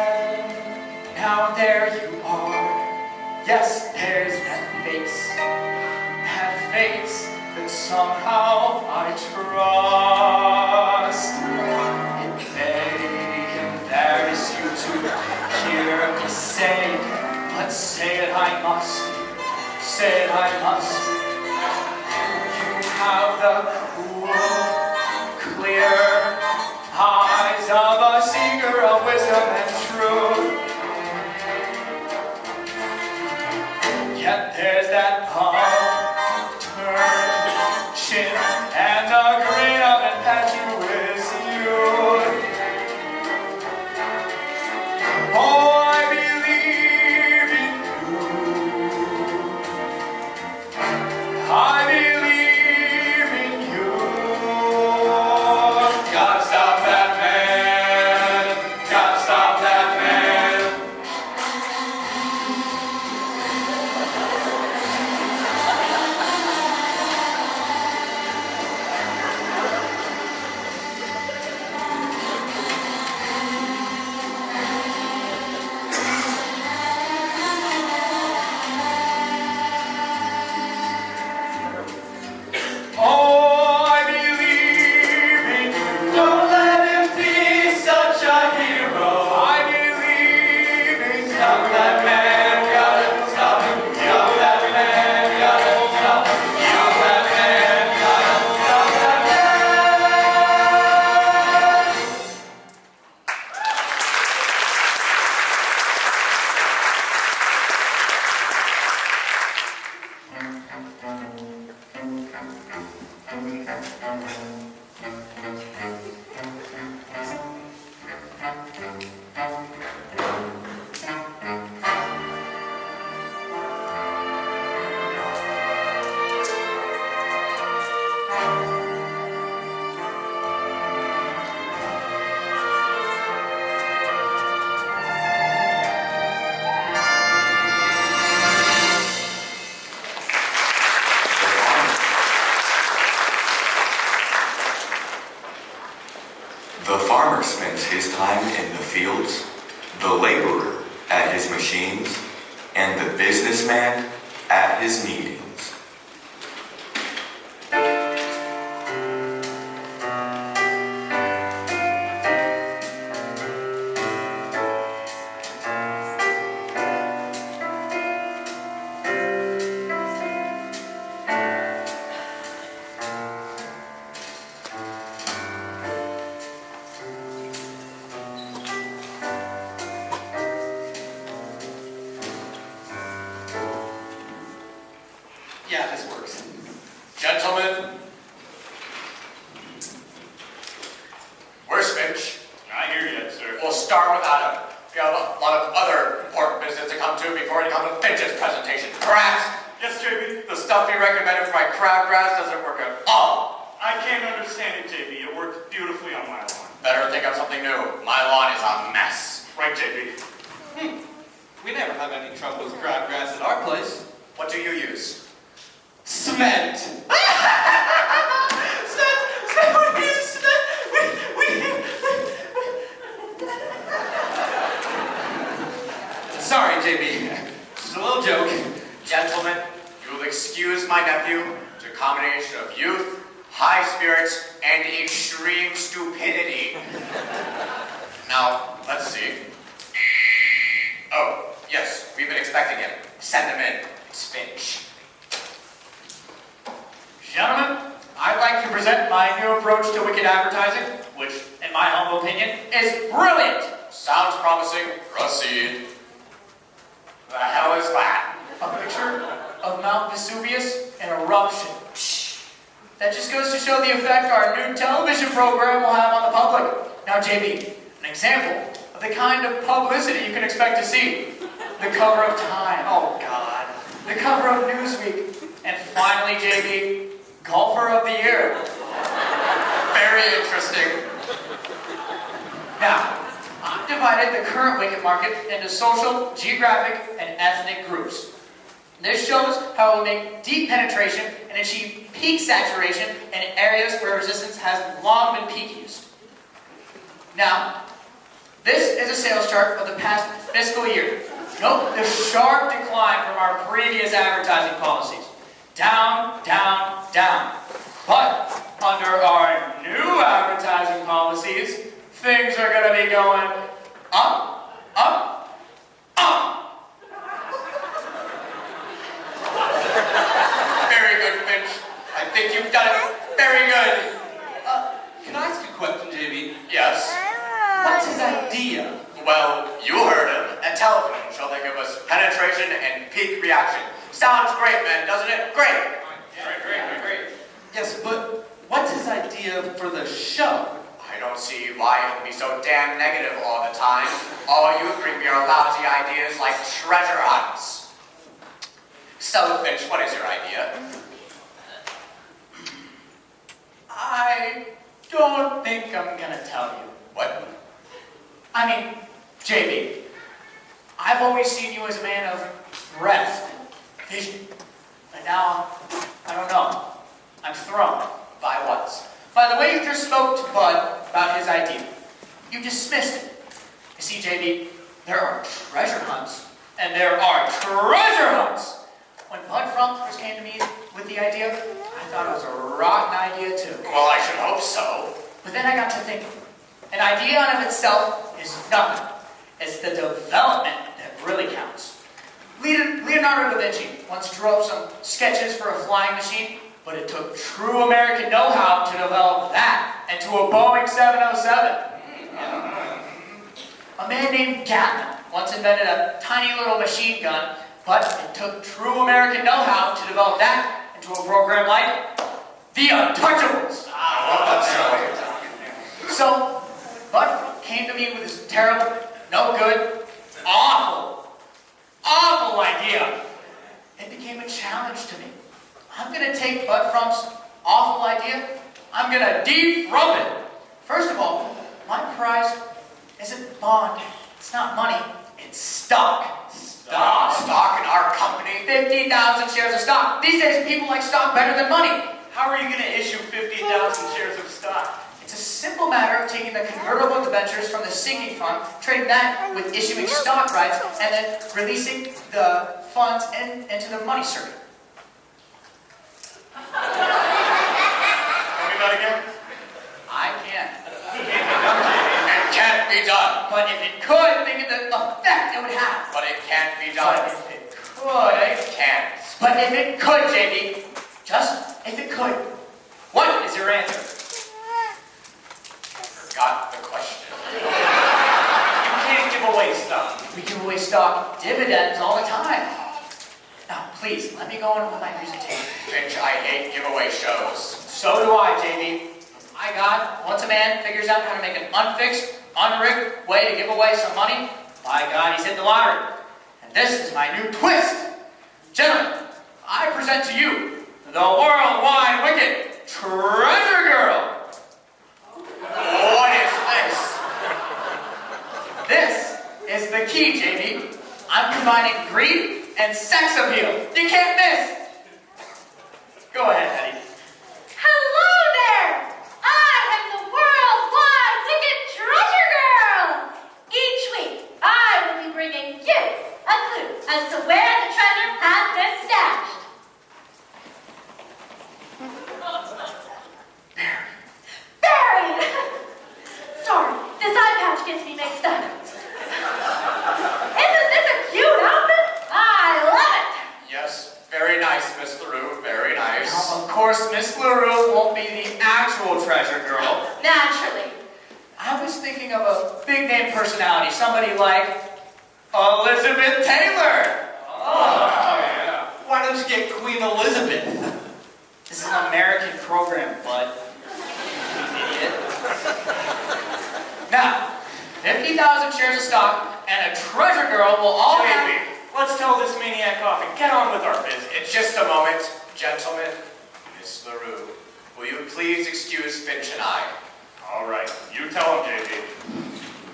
Now there you are. Yes, there's that face that somehow I trust. It may embarrass you to hear me say, but say it I must. You have the cool, clear eyes of a seeker of wisdom and truth. Yet there's that upturned chin and the grin of impetuous youth. Oh, I believe in you. I believe in you. The farmer spends his time in the fields, the laborer at his machines, and the businessman at his meetings. Yeah, this works. Gentlemen, where's Finch? Not here yet, sir. We'll start with Adam. We have a lot of other important business to come to before we come to Finch's presentation. Perhaps Yes, JB? the stuff he recommended for my crabgrass doesn't work at all. I can't understand it, JB. It worked beautifully on my lawn. Better think of something new. My lawn is a mess. Right, JB? We never have any trouble with crabgrass at our place. What do you use? Cement. Cement! We use cement! Sorry, JB. Just a little joke. Gentlemen, you will excuse my nephew to a combination of youth, high spirits, and extreme stupidity. Now, let's see. Oh, yes, we've been expecting him. Send him in. It's Finch. Gentlemen, I'd like to present my new approach to wicked advertising, which, in my humble opinion, is brilliant. Sounds promising. Proceed. The hell is that? A picture of Mount Vesuvius in eruption. That just goes to show the effect our new television program will have on the public. Now, JB, an example of the kind of publicity you can expect to see. The cover of Time. Oh, God. The cover of Newsweek. And finally, JB, Golfer of the Year. Very interesting. Now, I've divided the current wicket market into social, geographic, and ethnic groups. This shows how it will make deep penetration and achieve peak saturation in areas where resistance has long been peak used. Now, this is a sales chart of the past fiscal year. Note the sharp decline from our previous advertising policies. Down, down, down. But under our new advertising policies, things are going to be going up, up, up. Very good, Finch. I think you've done it very good. Can I ask a question, JB? Yes? What's his idea? Well, you heard him. At television, shall they give us penetration and peak reaction? Sounds great, man, doesn't it? Great. Great. Yes, but what's his idea for the show? I don't see why it would be so damn negative all the time. All you bring me are lousy ideas like treasure hunts. So, Finch, what is your idea? I don't think I'm going to tell you. What? I mean, JB, I've always seen you as a man of rest, vision. But now, I don't know. I'm thrown. By what? By the way you just spoke to Bud about his idea. You dismissed it. You see, JB, there are treasure hunts, and there are treasure hunts. When Bud Frump first came to me with the idea, I thought it was a rotten idea too. Well, I should hope so. But then I got to thinking, an idea in of itself is nothing. It's the development that really counts. Leonardo da Vinci once drew up some sketches for a flying machine, but it took true American know-how to develop that into a Boeing 707. A man named Gatman once invented a tiny little machine gun, but it took true American know-how to develop that into a program like The Untouchables. So, Bud came to me with this terrible, no good, awful idea. It became a challenge to me. I'm gonna take Bud Frump's awful idea, I'm gonna defrump it. First of all, my prize isn't bond, it's not money, it's stock. Stock in our company? 50,000 shares of stock. These days, people like stock better than money. How are you going to issue 50,000 shares of stock? It's a simple matter of taking the convertible debentures from the sinking fund, trading that with issuing stock rights, and then releasing the funds into the money circuit. Tell me that again? I can't. It can't be done. But if it could, think of the effect it would have. But it can't be done. But if it could, It can't. But if it could, JB, just if it could, what is your answer? Forgot the question. You can't give away stock. We give away stock dividends all the time. Now, please, let me go on with my presentation. Finch, I hate giveaway shows. So do I, JB. My God, once a man figures out how to make an unfixed, unrigged way to give away some money, by God, he's hit the lottery. And this is my new twist. Gentlemen, I present to you the worldwide wicked Treasure Girl. What is this? This is the key, JB. I'm combining greed and sex appeal. You can't miss. Go ahead, Hetty. Hello there! I am the worldwide wicked treasure girl! Each week, I will be bringing you a clue as to where the treasure has been stashed. Buried! Sorry, this eye patch gets me mixed up. Isn't this a cute outfit? I love it! Yes, very nice, Miss LaRue, very nice. Of course, Miss LaRue won't be the actual Treasure Girl. Naturally. I was thinking of a big name personality, somebody like Elizabeth Taylor. Oh, yeah. Why don't you get Queen Elizabeth? This is an American program, bud. Idiot. Now, 50,000 shares of stock and a Treasure Girl will all have... JB, let's tell this maniac off and get on with our business. In just a moment, gentlemen, Miss LaRue, will you please excuse Finch and I? All right, you tell him, JB.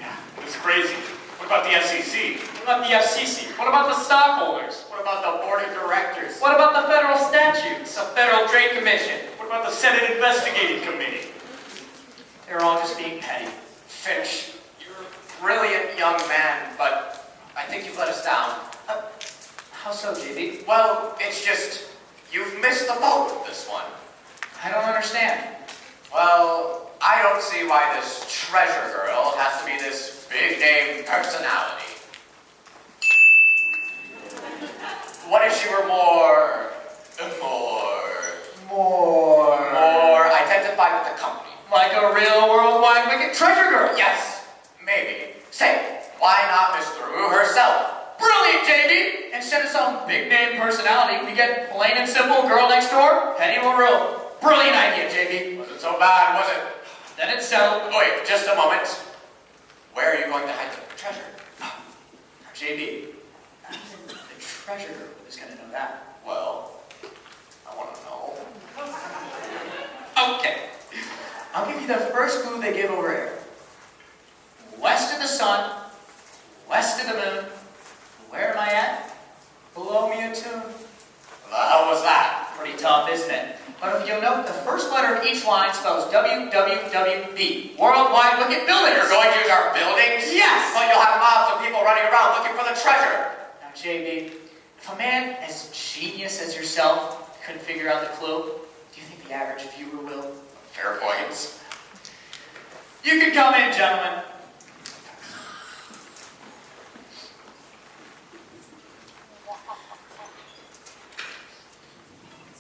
Yeah, it's crazy. What about the SEC? What about the FCC? What about the stockholders? What about the board of directors? What about the federal statutes? The Federal Trade Commission? What about the Senate Investigating Committee? They're all just being petty. Finch, you're a brilliant young man, but I think you've let us down. How so, JB? Well, it's just, you've missed the boat with this one. I don't understand. Well, I don't see why this Treasure Girl has to be this big-name personality. What if she were more identified with the company? Like a real worldwide wicked Treasure Girl? Yes, maybe. Say, why not Miss LaRue herself? Brilliant, JB! Instead of some big-name personality, we get plain and simple girl next door, Hetty LaRue. Brilliant idea, JB. Wasn't so bad, was it? Then it's settled. Wait, just a moment. Where are you going to hide the treasure? JB, the Treasure Girl is going to know that. Well, I want to know. Okay. I'll give you the first clue they give over here. West of the sun, west of the moon. Where am I at? Below me a tune. The hell was that? Pretty tough, isn't it? But if you'll note, the first letter of each line spells WWWB. Worldwide Wicked Buildings. You're going to use our buildings? Yes! Well, you'll have mobs of people running around looking for the treasure. Now, JB, if a man as genius as yourself couldn't figure out the clue, do you think the average viewer will? Fair points. You can come in, gentlemen.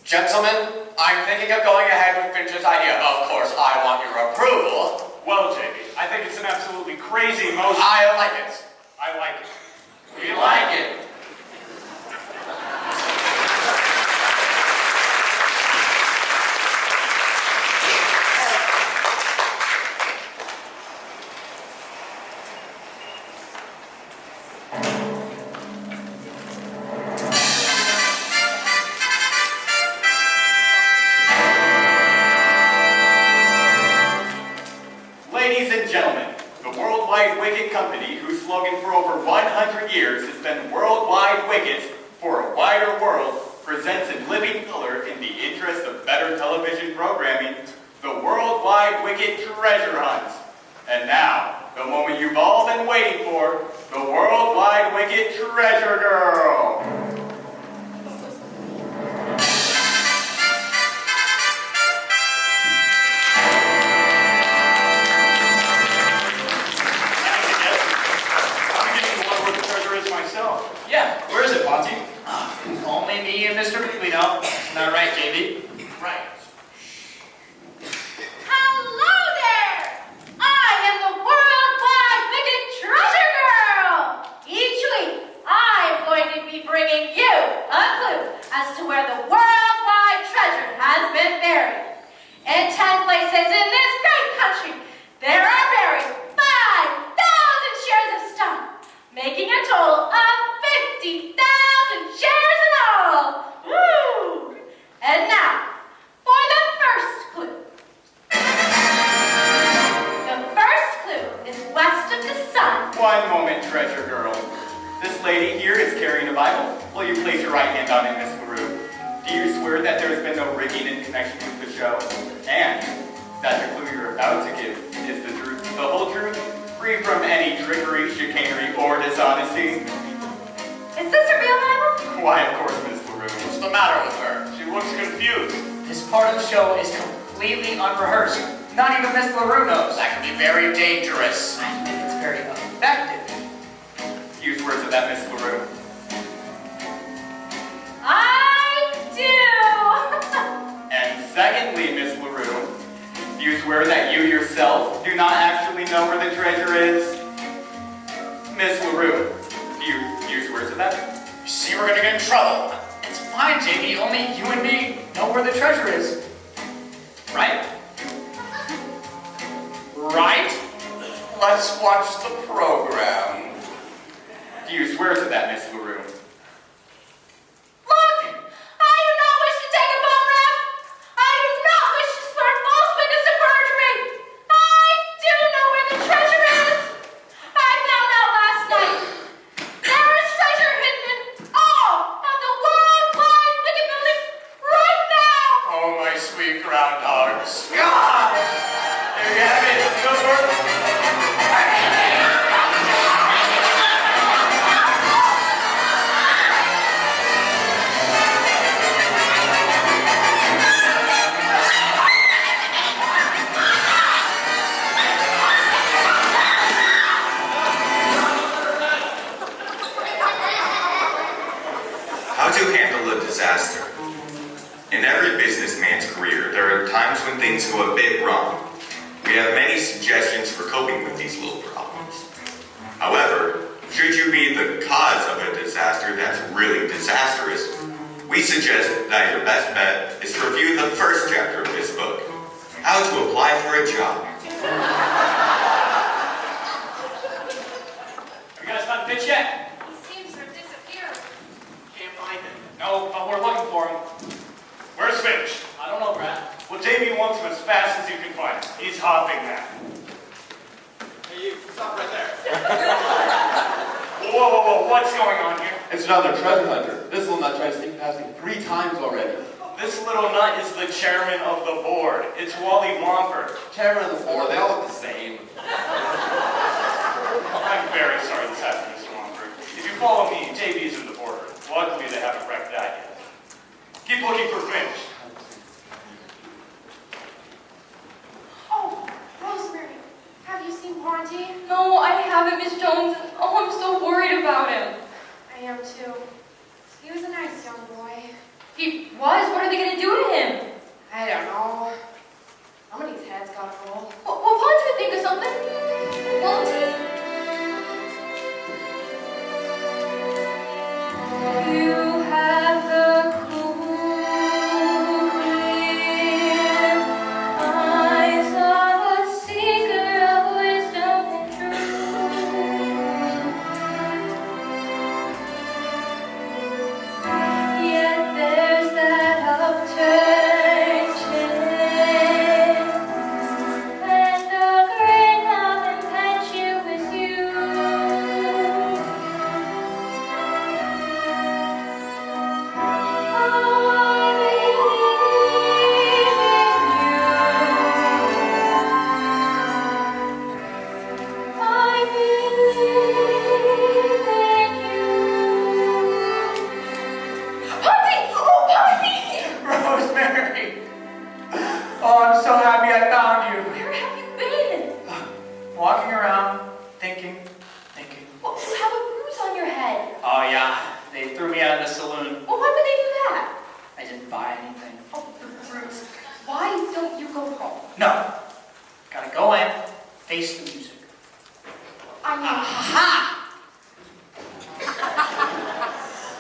Gentlemen, I'm thinking of going ahead with Finch's idea. Of course, I want your approval. Well, JB, I think it's an absolutely crazy motion. I like it. I like it. We like it. gentlemen, the Worldwide Wicket Company, whose slogan for over 100 years has been Worldwide Wickets for a wider world, presents in living color in the interest of better television programming, the Worldwide Wicket Treasure Hunt. And now, the moment you've all been waiting for, the Worldwide Wicket Treasure Girl. Yeah, where is it, Monty? Only me and Mr. Bigby know. Isn't that right, JB? Right. Hello there! I am the Worldwide Wicked Treasure Girl! Each week, I'm going to be bringing you a clue as to where the worldwide treasure has been buried. In 10 places in this great country, there are buried 5,000 shares of stone, making a total of 50,000 shares in all. Woo! And now, for the first clue. The first clue is west of the sun. One moment, treasure girl. This lady here is carrying a Bible. Will you place your right hand on it, Miss LaRue? Do you swear that there has been no rigging in connection with the show? And that the clue you're about to give is the truth, the whole truth, free from any trickery, chicanery, or dishonesty? Is this a real Bible? Why, of course, Miss LaRue. What's the matter with her? She looks confused. This part of the show is completely unrehearsed. Not even Miss LaRue knows. That can be very dangerous. I think it's very effective. Use words of that, Miss LaRue. I do! And secondly, Miss LaRue, do you swear that you yourself do not actually know where the treasure is? Miss LaRue, do you use words of that? You see, we're gonna get in trouble. It's fine, JB. Only you and me know where the treasure is. Right? Right? Let's watch the program. Do you swear to that, Miss LaRue? Look! I do not wish to take a bum rap! I do not wish to swear false witness to perjury! I do know where the treasure is! I found out last night! There is treasure hidden in all of the worldwide wicked buildings right now! Oh, my sweet groundhogs. God! There you have it, Silver. How to handle a disaster. In every businessman's career, there are times when things go a bit wrong. We have many suggestions for coping with these little problems. However, should you be the cause of a disaster that's really disastrous, we suggest that your best bet is to review the first chapter of this book, How to Apply for a Job. Have you guys found Fitch yet? He seems to have disappeared. Can't find him. No, but we're looking for him. Where's Finch? I don't know, Brad. Well, JB wants him as fast as you can find him. He's hopping now. Hey, you, stop right there. Whoa, whoa, whoa, what's going on here? It's another treasure hunter. This little nut tried to sneak past me 3 times already. This little nut is the chairman of the board. It's Wally Womford. Chairman of the board, they all look the same. I'm very sorry this happened, Mr. Womford. If you follow me, JB's in the boardroom. Luckily, they haven't wrecked that yet. Keep looking for Finch. Oh, Rosemary, have you seen Quarantine? No, I haven't, Miss Jones. Oh, I'm so worried about him. I am too. He was a nice young boy. He was? What are they going to do to him? I don't know. Somebody's head's got to roll. Well, why don't you think of something? Won't he? You have the cool, clear eyes of a seeker of wisdom and truth. Yet there's that upturned chin and a grin of Oh, I'm so happy I found you. Where have you been? Walking around, thinking. Well, you have a bruise on your head. Oh yeah, they threw me out of the saloon. Well, why would they do that? I didn't buy anything. Oh, the bruise. Why don't you go home? No. Gotta go in, face the music. I mean... Aha!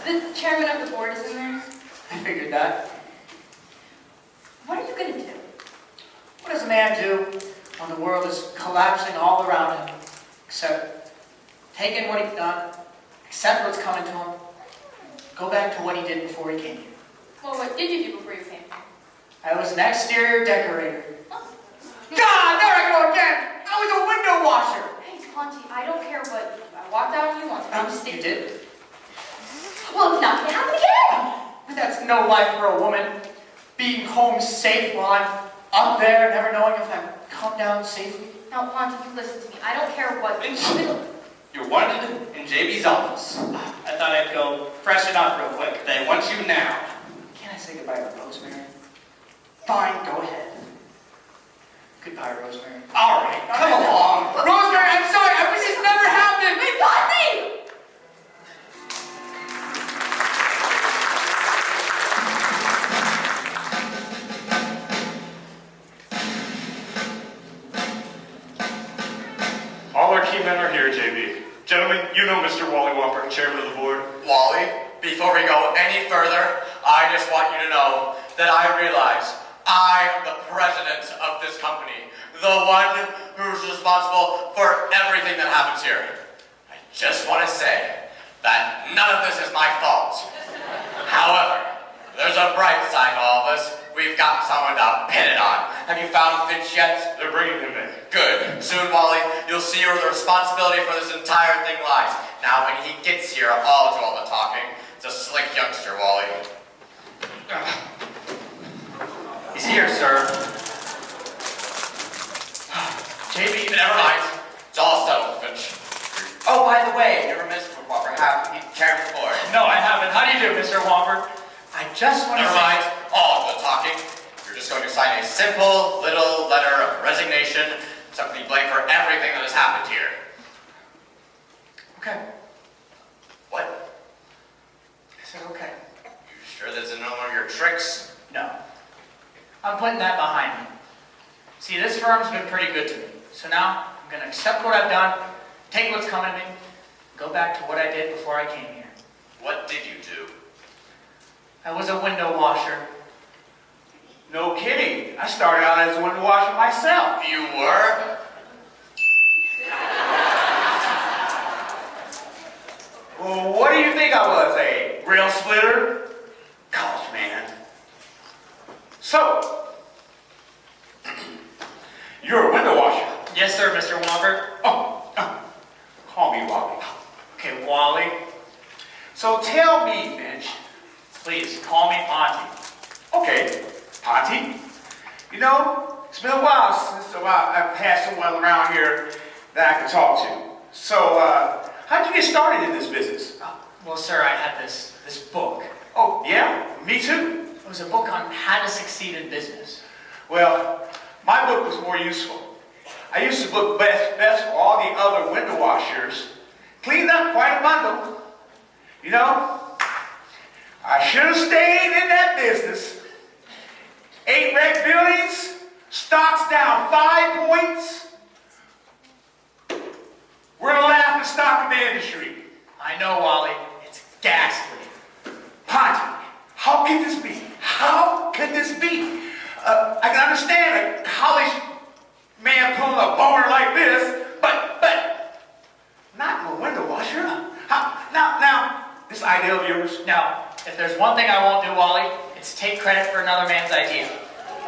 The chairman of the board is in there. I figured that. What are you gonna do? What does a man do when the world is collapsing all around him? Except take in what he's done, accept what's coming to him, go back to what he did before he came here. Well, what did you do before you came? I was an exterior decorator. God, there I go again! I was a window washer! Hey, Ponty, I don't care what you do. I walked out on you once. I'm sticking. You did? Well, it's not gonna happen again! But that's no life for a woman. Being home safe while I'm up there, never knowing if I've come down safely. Now, Ponty, you listen to me. I don't care what you do. You're wanted in JB's office. I thought I'd go freshen up real quick. They want you now. Can I say goodbye to Rosemary? Fine, go ahead. Goodbye, Rosemary. All right, come along. Rosemary, I'm sorry. I wish this never happened. Hey, Ponty! All our key men are here, JB. Gentlemen, you know Mr. Wally Whopper, chairman of the board. Wally, before we go any further, I just want you to know that I realize I am the president of this company, the one who's responsible for everything that happens here. I just want to say that none of this is my fault. However, there's a bright side to all of this. We've got someone to pin it on. Have you found Finch yet? They're bringing him in. Good. Soon, Wally, you'll see where the responsibility for this entire thing lies. Now, when he gets here, I'll do all the talking. It's a slick youngster, Wally. He's here, sir. JB, Never mind. It's all settled, Finch. Oh, by the way, you never missed Whopper. Have you chairman of the board? No, I haven't. How do you do, Mr. Whopper? I just want to Never mind. All of the talking. You're just going to sign a simple little letter of resignation, accepting blame for everything that has happened here. Okay. What? I said okay. You sure this isn't one of your tricks? No. I'm putting that behind me. See, this firm's been pretty good to me. So now, I'm going to accept what I've done, take what's coming to me, go back to what I did before I came here. What did you do? I was a window washer. No kidding. I started out as a window washer myself. You were? Well, what do you think I was, a rail splitter? College man. So, you're a window washer. Yes, sir, Mr. Whopper. Call me Wally. Okay, Wally. So tell me, Finch. Please, call me Ponty. Okay, Ponty. You know, it's been a while since I've had someone around here that I can talk to. So, how'd you get started in this business? Well, sir, I had this book. Oh, yeah? Me too. It was a book on how to succeed in business. Well, my book was more useful. I used to book best for all the other window washers. Cleaned up quite a bundle. You know, I should have stayed in that business. 8 wrecked buildings, stocks down 5 points. We're the laughing stock of the industry. I know, Wally. It's ghastly. Ponty, how can this be? How can this be? I can understand a college man pulling a boner like this, but not in a window washer. Now, this idea of yours? Now, if there's one thing I won't do, Wally, it's take credit for another man's idea.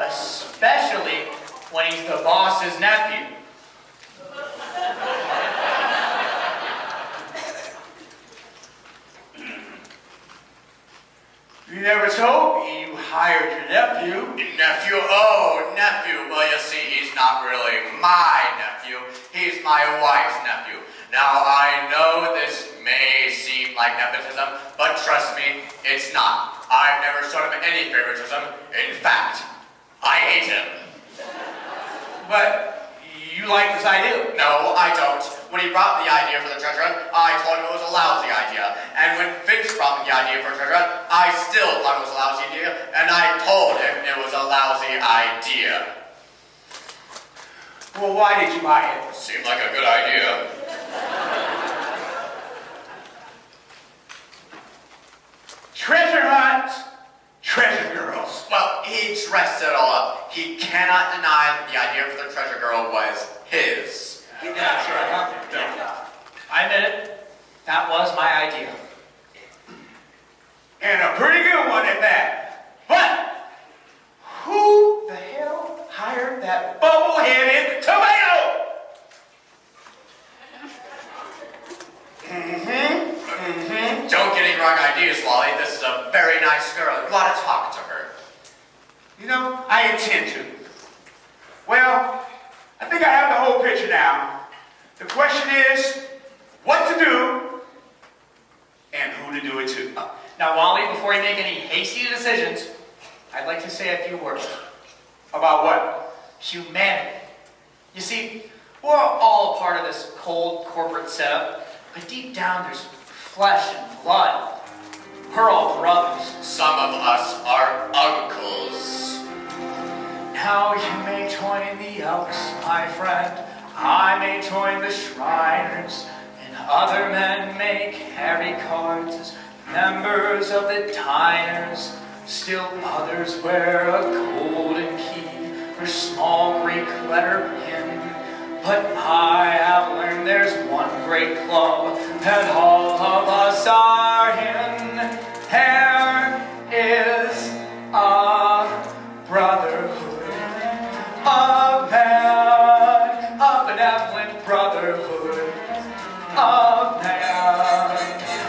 Especially when he's the boss's nephew. You never told me you hired your nephew. Nephew? Oh, nephew. Well, you see, he's not really my nephew. He's my wife's nephew. Now, I know this may seem like nepotism, but trust me, it's not. I've never shown him any favoritism. In fact, I hate him. But you like this idea? No, I don't. When he brought the idea for the treasure hunt, I told him it was a lousy idea. And when Finch brought me the idea for a treasure hunt, I still thought it was a lousy idea, and I told him it was a lousy idea. Well, why did you buy it? Seemed like a good idea. Treasure hunt, treasure girls. Well, he dressed it all up. He cannot deny that the idea for the treasure girl was his. That's right. I admit it. That was my idea. And a pretty good one at that. But who the hell hired that bubble-headed tomato? Don't get any wrong ideas, Wally. This is a very nice girl. You ought to talk to her. You know, I intend to. Well, I think I have the whole picture now. The question is, what to do, and who to do it to. Now, Wally, before you make any hasty decisions, I'd like to say a few words. About what? Humanity. You see, we're all a part of this cold corporate setup, but deep down there's flesh and blood. We're all brothers. Some of us are uncles. Now you may join the Elks, my friend. I may join the Shriners, and other men may carry cards as members of the Diners. Still others wear a golden key or small Greek letter pin. But I have learned there's one great club that all of us are in. There is a brotherhood of man, a benevolent brotherhood of man,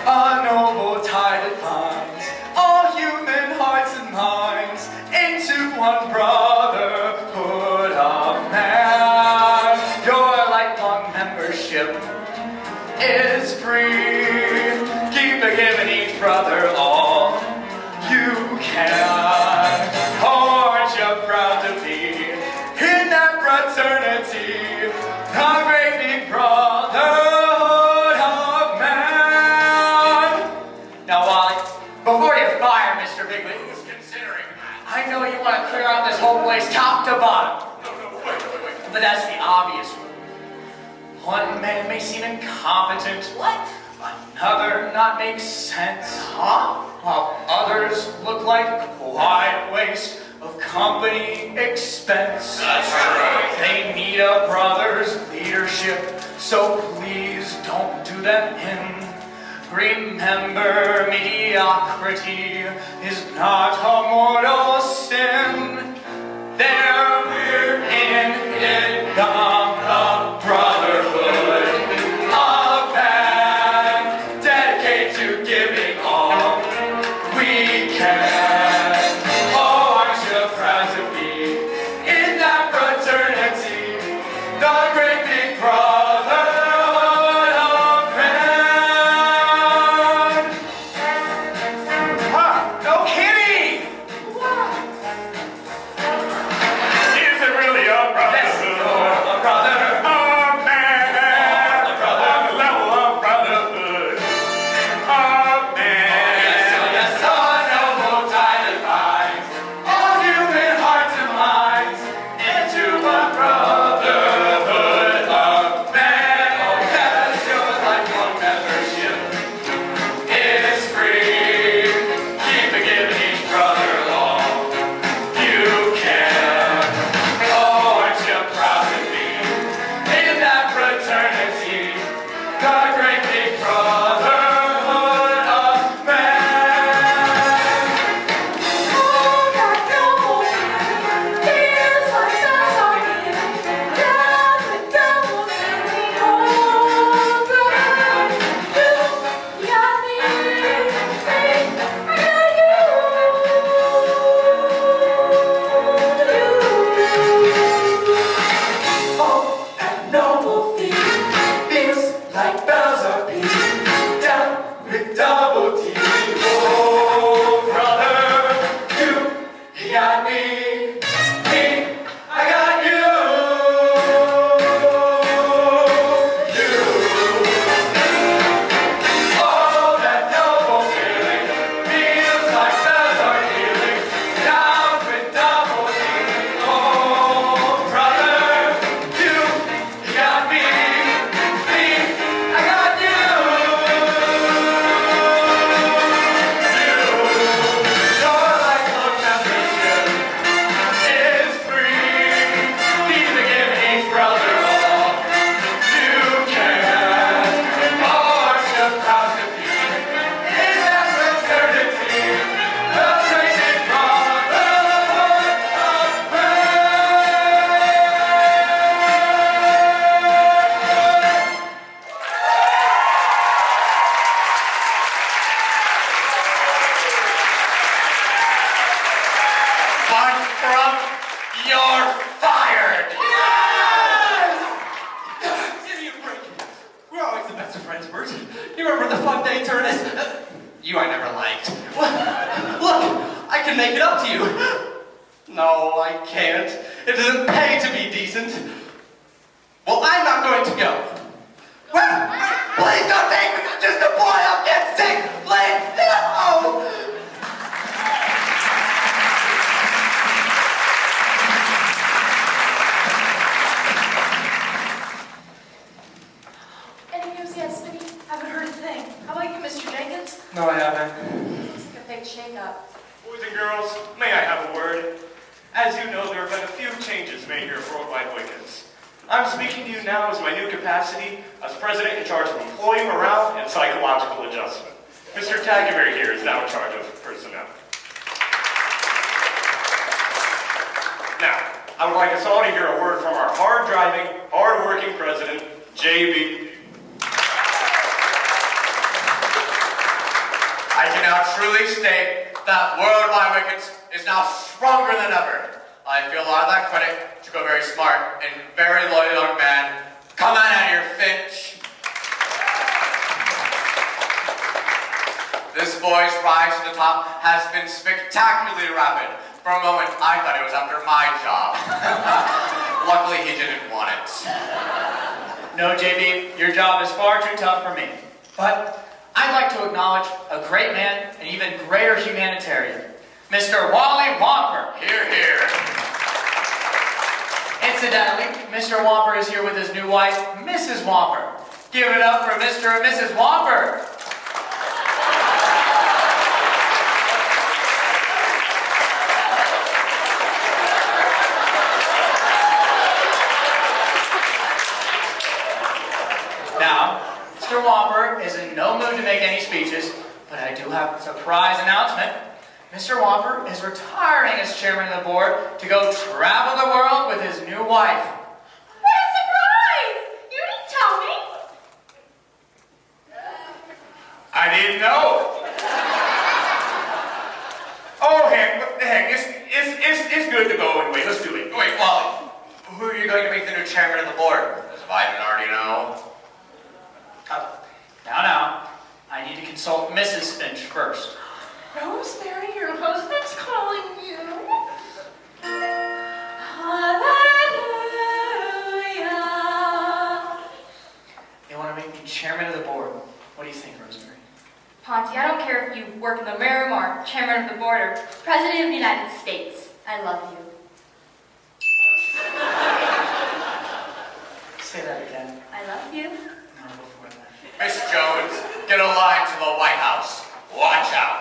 a noble tie that binds all human hearts and minds into one brotherhood of man. Your lifelong membership is free. Keep giving each brother all you can. Oh, aren't you proud to be in that fraternity, the great big brotherhood of man? Now, Wally, before you fire Mr. Bigwig, Who's considering that? I know you want to clear out this whole place top to bottom. But that's the obvious one. One man may seem incompetent. What? Another not make sense. Huh? While others look like a quiet waste of company expense. That's true. They need a brother's leadership, so please don't do them in. Remember, mediocrity is not a mortal sin. There we're in it, the brotherhood of man, dedicated to giving all we can. Oh, aren't you proud to be in that fraternity, the great big brotherhood of man? Huh, no kidding! Twinsburg. You remember the fun dates, Ernest? You I never liked. Look, I can make it up to you. No, I can't. It doesn't pay to be decent. Well, I'm not going to go. Well, please don't take me. I'm just a boy. I'll get sick. Please, no. Any news yet, Smitty? Haven't heard a thing. How about you, Mr. Jenkins? No, I haven't. Looks like a big shakeup. Boys and girls, may I have a word? As you know, there have been a few changes made here at Worldwide Wickens. I'm speaking to you now as my new capacity as president in charge of employee morale and psychological adjustment. Mr. Taguberry here is now in charge of personnel. Now, I would like us all to hear a word from our hard-driving, hard-working president, JB. I can now truly state that Worldwide Wickens is now stronger than ever. I feel a lot of that credit to a very smart and very loyal young man. Come on out here, Finch. This boy's rise to the top has been spectacularly rapid. For a moment, I thought it was after my job. Luckily, he didn't want it. No, JB, your job is far too tough for me. But I'd like to acknowledge a great man, an even greater humanitarian, Mr. Wally Whomper. Hear, hear. Incidentally, Mr. Whomper is here with his new wife, Mrs. Whomper. Give it up for Mr. and Mrs. Whomper. Now, Mr. Whomper is in no mood to make any speeches, but I do have a surprise announcement. Mr. Whomper is retiring as chairman of the board to go travel the world with his new wife. What a surprise! You didn't tell me. I didn't know. Oh, heck, what the heck? It's good to go anyway. Let's do it. Wait, Wally, who are you going to make the new chairman of the board? As if I didn't already know. Now, I need to consult Mrs. Finch first. Rosemary, your husband's calling you. Hallelujah. They want to make me chairman of the board. What do you think, Rosemary? Ponty, I don't care if you work in the mayor or chairman of the board or president of the United States. I love you. Say that again. I love you. No, before that. Miss Jones, get a line to the White House. Watch out.